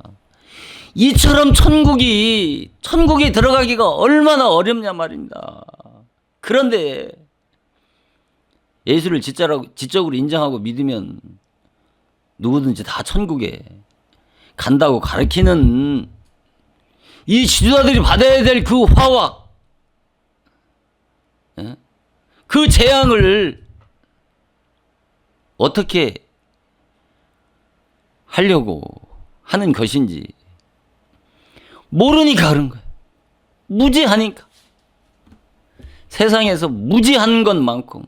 이처럼 천국에 들어가기가 얼마나 어렵냐 말입니다. 그런데 예수를 지적으로 인정하고 믿으면 누구든지 다 천국에 간다고 가르치는 이 지도자들이 받아야 될 그 화와 그 재앙을 어떻게 하려고 하는 것인지 모르니까 그런 거예요. 무지하니까. 세상에서 무지한 것만큼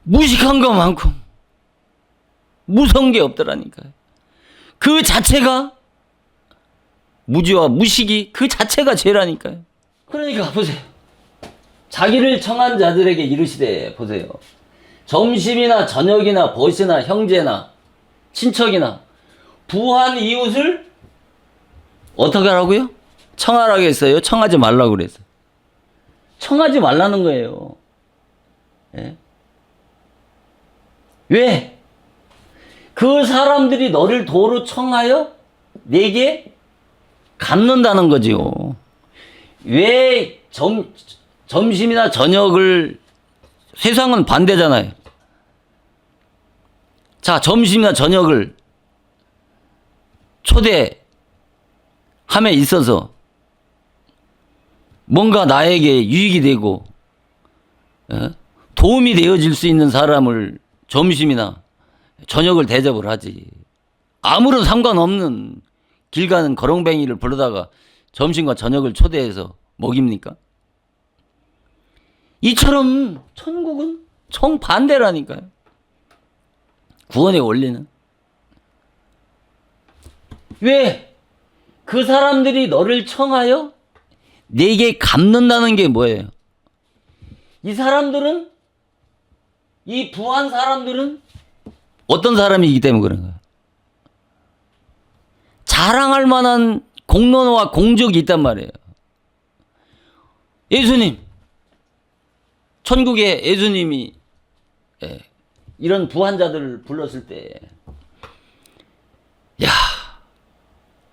무식한 것만큼 무서운 게 없더라니까요. 그 자체가 무지와 무식이 그 자체가 죄라니까요. 그러니까 보세요. 자기를 청한 자들에게 이르시되 보세요. 점심이나 저녁이나 벗이나 형제나 친척이나 부한 이웃을 어떻게 하라고요? 청하라고 했어요? 청하지 말라고 그랬어요? 청하지 말라는 거예요. 예? 왜? 그 사람들이 너를 도로 청하여 내게 갚는다는 거지요. 왜 점심이나 저녁을 세상은 반대잖아요. 자, 점심이나 저녁을 초대함에 있어서 뭔가 나에게 유익이 되고 도움이 되어질 수 있는 사람을 점심이나 저녁을 대접을 하지. 아무런 상관없는 길 가는 거렁뱅이를 불러다가 점심과 저녁을 초대해서 먹입니까? 이처럼 천국은 정반대라니까요. 구원의 원리는. 왜? 그 사람들이 너를 청하여 내게 갚는다는 게 뭐예요? 이 사람들은, 이 부한 사람들은 어떤 사람이기 때문에 그런 거예요? 자랑할 만한 공로와 공적이 있단 말이에요. 예수님, 천국에 예수님이 이런 부한 자들을 불렀을 때, 야,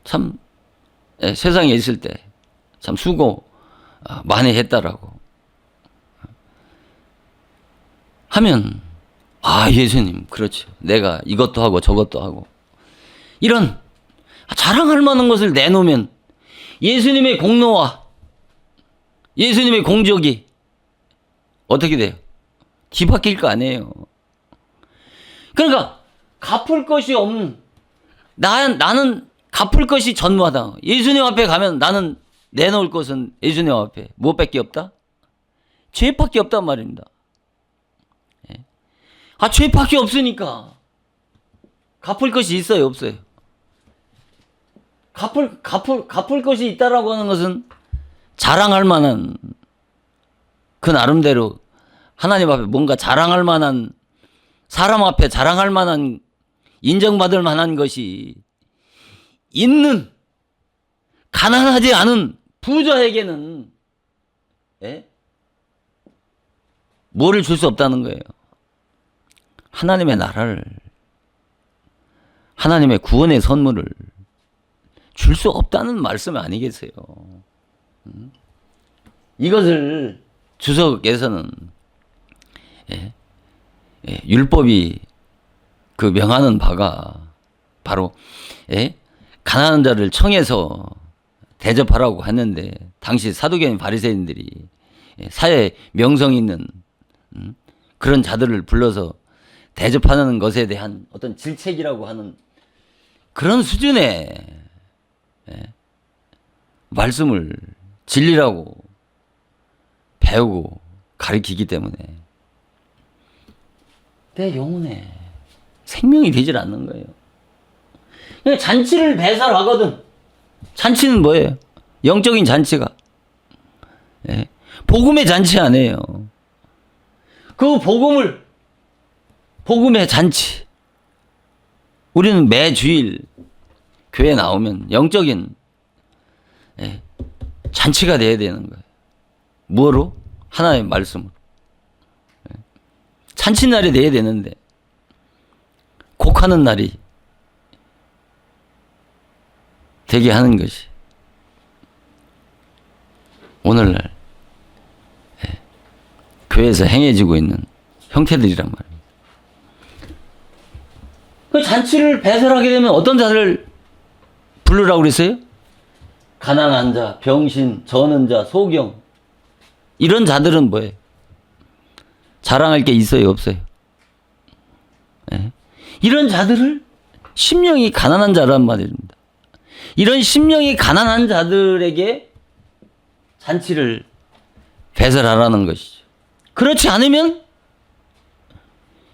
참 세상에 있을 때 참 수고 많이 했다라고 하면, 아, 예수님, 그렇죠. 내가 이것도 하고 저것도 하고 이런 자랑할 만한 것을 내놓으면 예수님의 공로와 예수님의 공적이 어떻게 돼요? 뒤바뀔 거 아니에요. 그러니까 갚을 것이 없는 나는 갚을 것이 전무하다. 예수님 앞에 가면 나는 내놓을 것은 예수님 앞에 무엇밖에 없다? 죄밖에 없단 말입니다. 죄밖에 없으니까 갚을 것이 있어요, 없어요? 갚을 것이 있다라고 하는 것은 자랑할 만한 그 나름대로 하나님 앞에 뭔가 자랑할 만한 사람 앞에 자랑할 만한 인정받을 만한 것이 있는 가난하지 않은 부자에게는 뭐를 줄 수 없다는 거예요. 하나님의 나라를 하나님의 구원의 선물을 줄 수 없다는 말씀 아니겠어요? 이것을 주석에서는 율법이 그 명하는 바가 바로 가난한 자를 청해서 대접하라고 했는데 당시 사두개인 바리새인들이 사회에 명성 있는 그런 자들을 불러서 대접하는 것에 대한 어떤 질책이라고 하는 그런 수준의 말씀을 진리라고 배우고 가르치기 때문에 내 영혼에 생명이 되질 않는 거예요. 그냥 잔치를 배설하거든. 잔치는 뭐예요? 영적인 잔치가. 복음의 잔치 아니에요. 그 복음의 잔치. 우리는 매 주일 교회 나오면 영적인 잔치가 돼야 되는 거예요. 뭐로? 하나님의 말씀으로. 잔치날이 돼야 되는데 곡하는 날이 되게 하는 것이 오늘날 교회에서 행해지고 있는 형태들이란 말입니다. 그 잔치를 배설하게 되면 어떤 자를 부르라고 그랬어요? 가난한 자, 병신, 저는 자, 소경 이런 자들은 뭐예요? 자랑할 게 있어요, 없어요? 이런 자들을 심령이 가난한 자란 말입니다. 이런 심령이 가난한 자들에게 잔치를 배설하라는 것이죠. 그렇지 않으면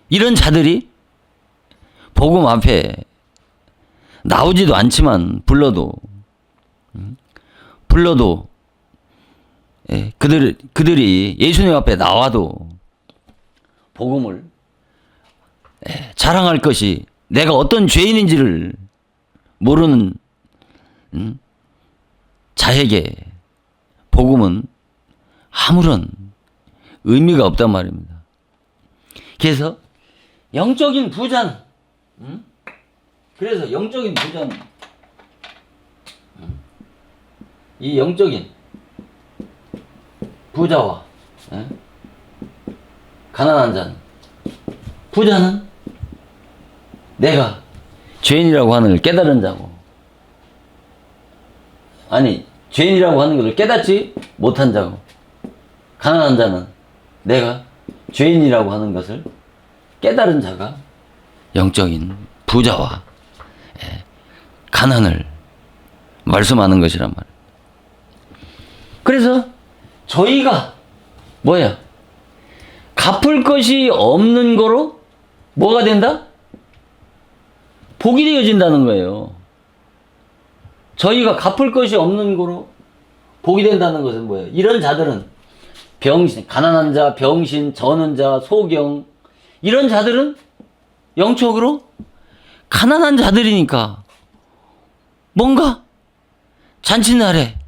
이런 자들이 복음 앞에 나오지도 않지만 불러도 그들이 예수님 앞에 나와도 복음을 자랑할 것이 내가 어떤 죄인인지를 모르는 자에게 복음은 아무런 의미가 없단 말입니다. 그래서 영적인 부자는 이 영적인 부자와 가난한 자는 부자는 내가 죄인이라고 하는 걸 깨달은 자고 아니 죄인이라고 하는 것을 깨닫지 못한 자고 가난한 자는 내가 죄인이라고 하는 것을 깨달은 자가 영적인 부자와 가난을 말씀하는 것이란 말이에요. 그래서 저희가 뭐야? 갚을 것이 없는 거로 뭐가 된다? 복이 되어진다는 거예요. 저희가 갚을 것이 없는 거로 복이 된다는 것은 뭐예요? 이런 자들은 병신, 가난한 자, 병신, 저는 자, 소경 이런 자들은 영적으로 가난한 자들이니까 뭔가 잔치날에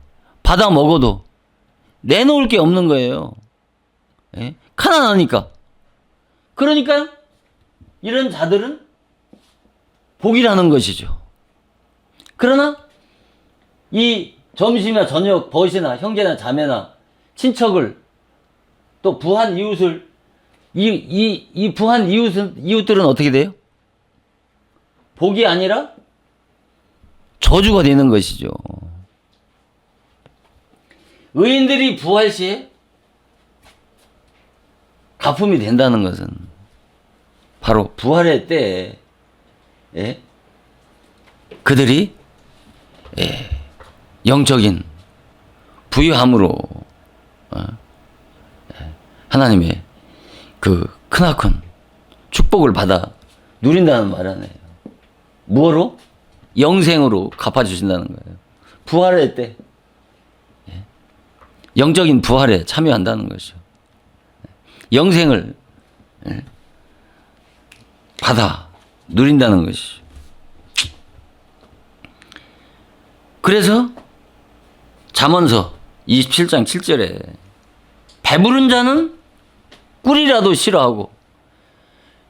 받아 먹어도 내놓을 게 없는 거예요. 가난하니까. 그러니까 이런 자들은 복이라는 것이죠. 그러나 이 점심이나 저녁 벗이나 형제나 자매나 친척을 또 부한 이웃을 이 부한 이웃들은 어떻게 돼요? 복이 아니라 저주가 되는 것이죠. 의인들이 부활 시에 가품이 된다는 것은 바로 부활의 때에 그들이 영적인 부유함으로 하나님의 그 크나큰 축복을 받아 누린다는 말 아니에요. 무엇으로? 영생으로 갚아주신다는 거예요. 부활의 때 영적인 부활에 참여한다는 것이죠. 영생을 받아 누린다는 것이죠. 그래서 잠언서 27장 7절에 배부른 자는 꿀이라도 싫어하고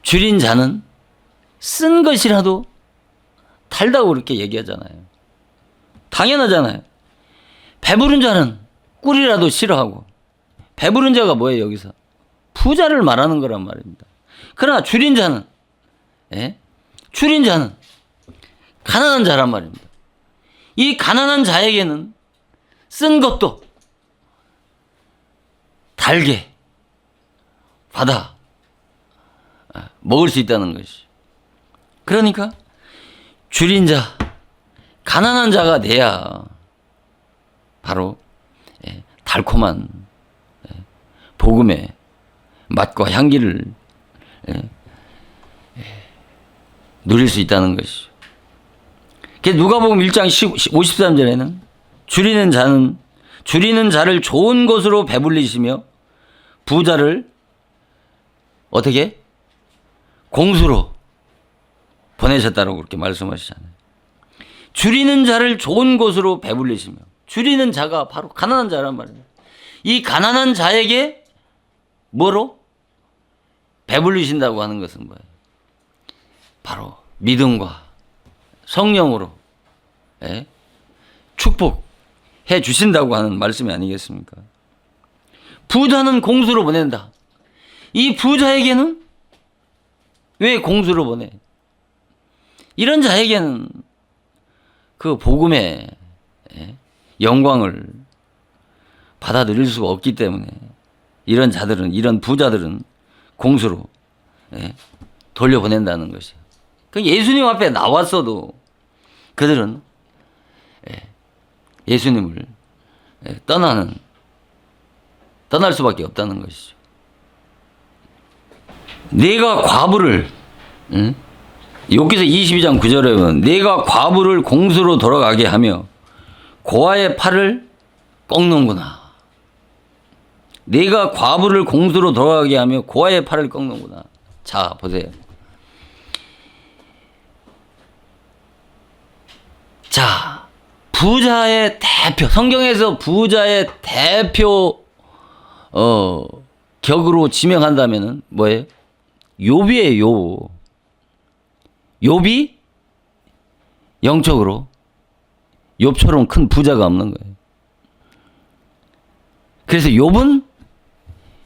줄인 자는 쓴 것이라도 달다고 그렇게 얘기하잖아요. 당연하잖아요. 배부른 자는 꿀이라도 싫어하고, 배부른 자가 뭐예요 여기서? 부자를 말하는 거란 말입니다. 그러나 줄인 자는 가난한 자란 말입니다. 이 가난한 자에게는 쓴 것도 달게 받아 먹을 수 있다는 것이. 그러니까 줄인 자, 가난한 자가 돼야 바로 달콤한 복음의 맛과 향기를 누릴 수 있다는 것이죠. 그래서 누가복음 1장 53절에는 줄이는 자를 좋은 곳으로 배불리시며 부자를 어떻게? 공수로 보내셨다고 그렇게 말씀하시잖아요. 줄이는 자를 좋은 곳으로 배불리시며, 줄이는 자가 바로 가난한 자란 말이에요. 이 가난한 자에게 뭐로? 배불리신다고 하는 것은 뭐예요? 바로 믿음과 성령으로 축복해 주신다고 하는 말씀이 아니겠습니까? 부자는 공수로 보낸다. 이 부자에게는 왜 공수로 보내? 이런 자에게는 그 복음의 영광을 받아들일 수가 없기 때문에 이런 자들은, 이런 부자들은 공수로 돌려보낸다는 것이에요. 예수님 앞에 나왔어도 그들은 예수님을 떠날 수밖에 없다는 것이죠. 내가 과부를, 욥기서 22장 9절에 보면 내가 과부를 공수로 돌아가게 하며 고아의 팔을 꺾는구나. 내가 과부를 공수로 돌아가게 하며 고아의 팔을 꺾는구나. 자, 보세요. 자, 부자의 대표, 성경에서 부자의 대표 격으로 지명한다면은 뭐예요? 욥이에요. 욥이 영적으로 욥처럼 큰 부자가 없는 거예요. 그래서 욥은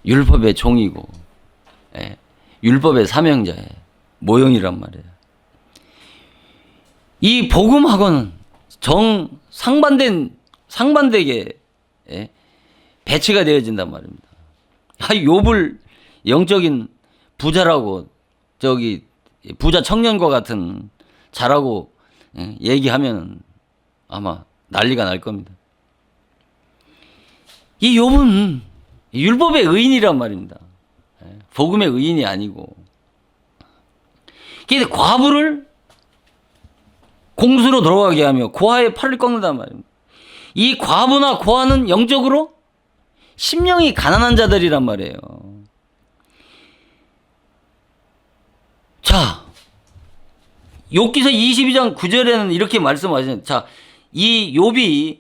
율법의 종이고 율법의 사명자의 모형이란 말이에요. 이 복음하고는 상반되게 배치가 되어진단 말입니다. 욥을 영적인 부자라고 부자 청년과 같은 자라고 얘기하면 아마 난리가 날 겁니다. 이 욥은 율법의 의인이란 말입니다. 복음의 의인이 아니고. 그래서 과부를 공수로 돌아가게 하며 고아의 팔을 꺾는단 말입니다. 이 과부나 고아는 영적으로 심령이 가난한 자들이란 말이에요. 자, 욥기서 22장 9절에는 이렇게 말씀하시는, 자, 이 욥이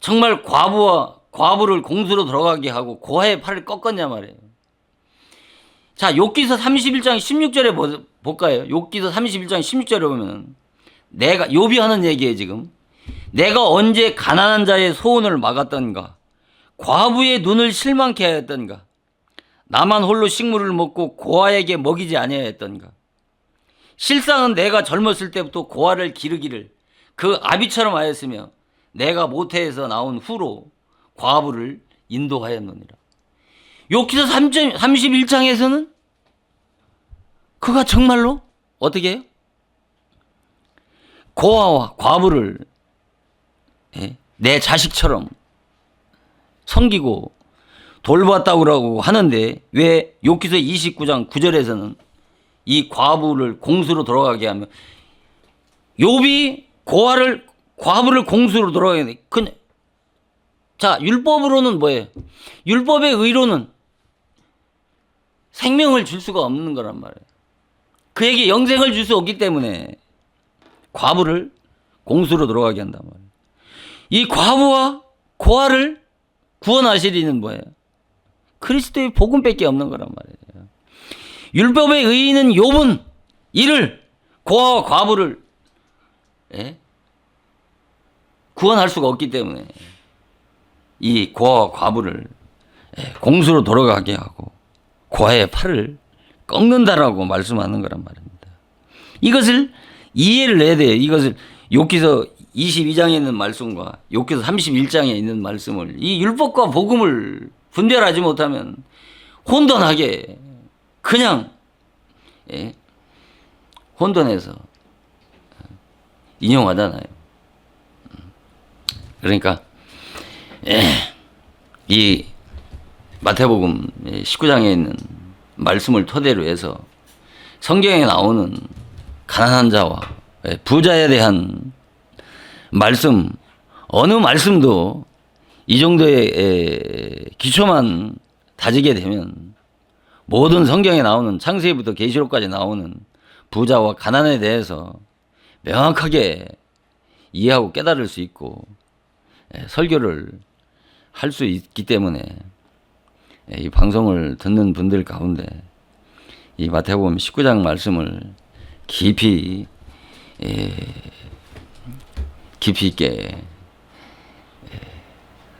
정말 과부를 공수로 돌아가게 하고 고아의 팔을 꺾었냐 말이에요. 자, 욥기서 31장 16절에 볼까요? 욥기서 31장 16절에 보면은 욥이 하는 얘기예요, 지금. 내가 언제 가난한 자의 소원을 막았던가? 과부의 눈을 실망케 하였던가? 나만 홀로 식물을 먹고 고아에게 먹이지 아니하였던가? 실상은 내가 젊었을 때부터 고아를 기르기를 그 아비처럼 하였으며 내가 모태에서 나온 후로 과부를 인도하였느니라. 욥기서 31장에서는 그가 정말로 어떻게 해요? 고아와 과부를 내 자식처럼 섬기고 돌봤다고 하는데 왜 욥기서 29장 9절에서는 이 과부를 공수로 돌아가게 하면 욥이 과부를 공수로 돌아가게 하는 자, 율법으로는 뭐예요? 율법의 의로는 생명을 줄 수가 없는 거란 말이에요. 그에게 영생을 줄 수 없기 때문에 과부를 공수로 돌아가게 한단 말이에요. 이 과부와 고아를 구원하실 이는 뭐예요? 그리스도의 복음밖에 없는 거란 말이에요. 율법의 의인은 욥은 이를 고아와 과부를 구원할 수가 없기 때문에 이 고아와 과부를 공수로 돌아가게 하고 고아의 팔을 꺾는다라고 말씀하는 거란 말입니다. 이것을 이해를 해야 돼요. 이것을 욥기서 22장에 있는 말씀과 욥기서 31장에 있는 말씀을 이 율법과 복음을 분별하지 못하면 혼돈하게 그냥 혼돈해서 인용하잖아요. 그러니까 이 마태복음 19장에 있는 말씀을 토대로 해서 성경에 나오는 가난한 자와 부자에 대한 말씀, 어느 말씀도 이 정도의 기초만 다지게 되면 모든 성경에 나오는 창세기부터 계시록까지 나오는 부자와 가난에 대해서 명확하게 이해하고 깨달을 수 있고 설교를 할 수 있기 때문에 이 방송을 듣는 분들 가운데 이 마태복음 19장 말씀을 깊이 있게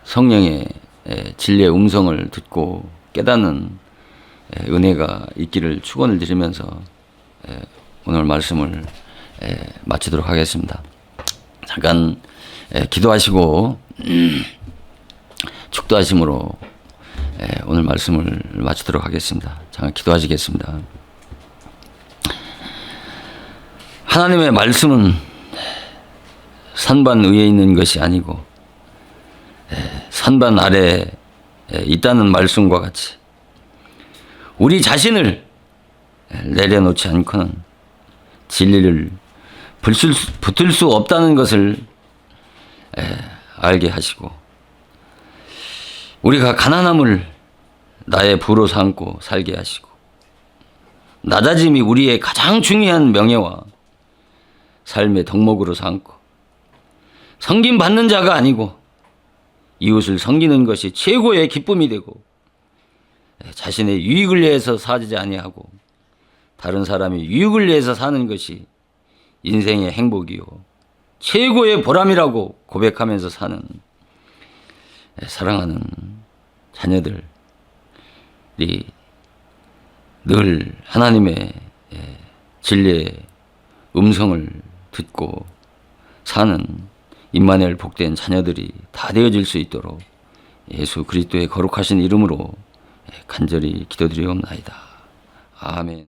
성령의 진리의 음성을 듣고 깨닫는 은혜가 있기를 축원을 드리면서 오늘 말씀을 마치도록 하겠습니다. 잠깐 기도하시고 축도하심으로 오늘 말씀을 마치도록 하겠습니다. 잠깐 기도하시겠습니다. 하나님의 말씀은 산반 위에 있는 것이 아니고 산반 아래에 있다는 말씀과 같이 우리 자신을 내려놓지 않고는 진리를 붙을 수 없다는 것을 알게 하시고 우리가 가난함을 나의 부로 삼고 살게 하시고 낮아짐이 우리의 가장 중요한 명예와 삶의 덕목으로 삼고 섬김 받는 자가 아니고 이웃을 섬기는 것이 최고의 기쁨이 되고 자신의 유익을 위해서 살지 아니하고 다른 사람이 유익을 위해서 사는 것이 인생의 행복이요 최고의 보람이라고 고백하면서 사는 사랑하는 자녀들이 늘 하나님의 진리의 음성을 듣고 사는 임마누엘 복된 자녀들이 다 되어질 수 있도록 예수 그리스도의 거룩하신 이름으로 간절히 기도드리옵나이다. 아멘.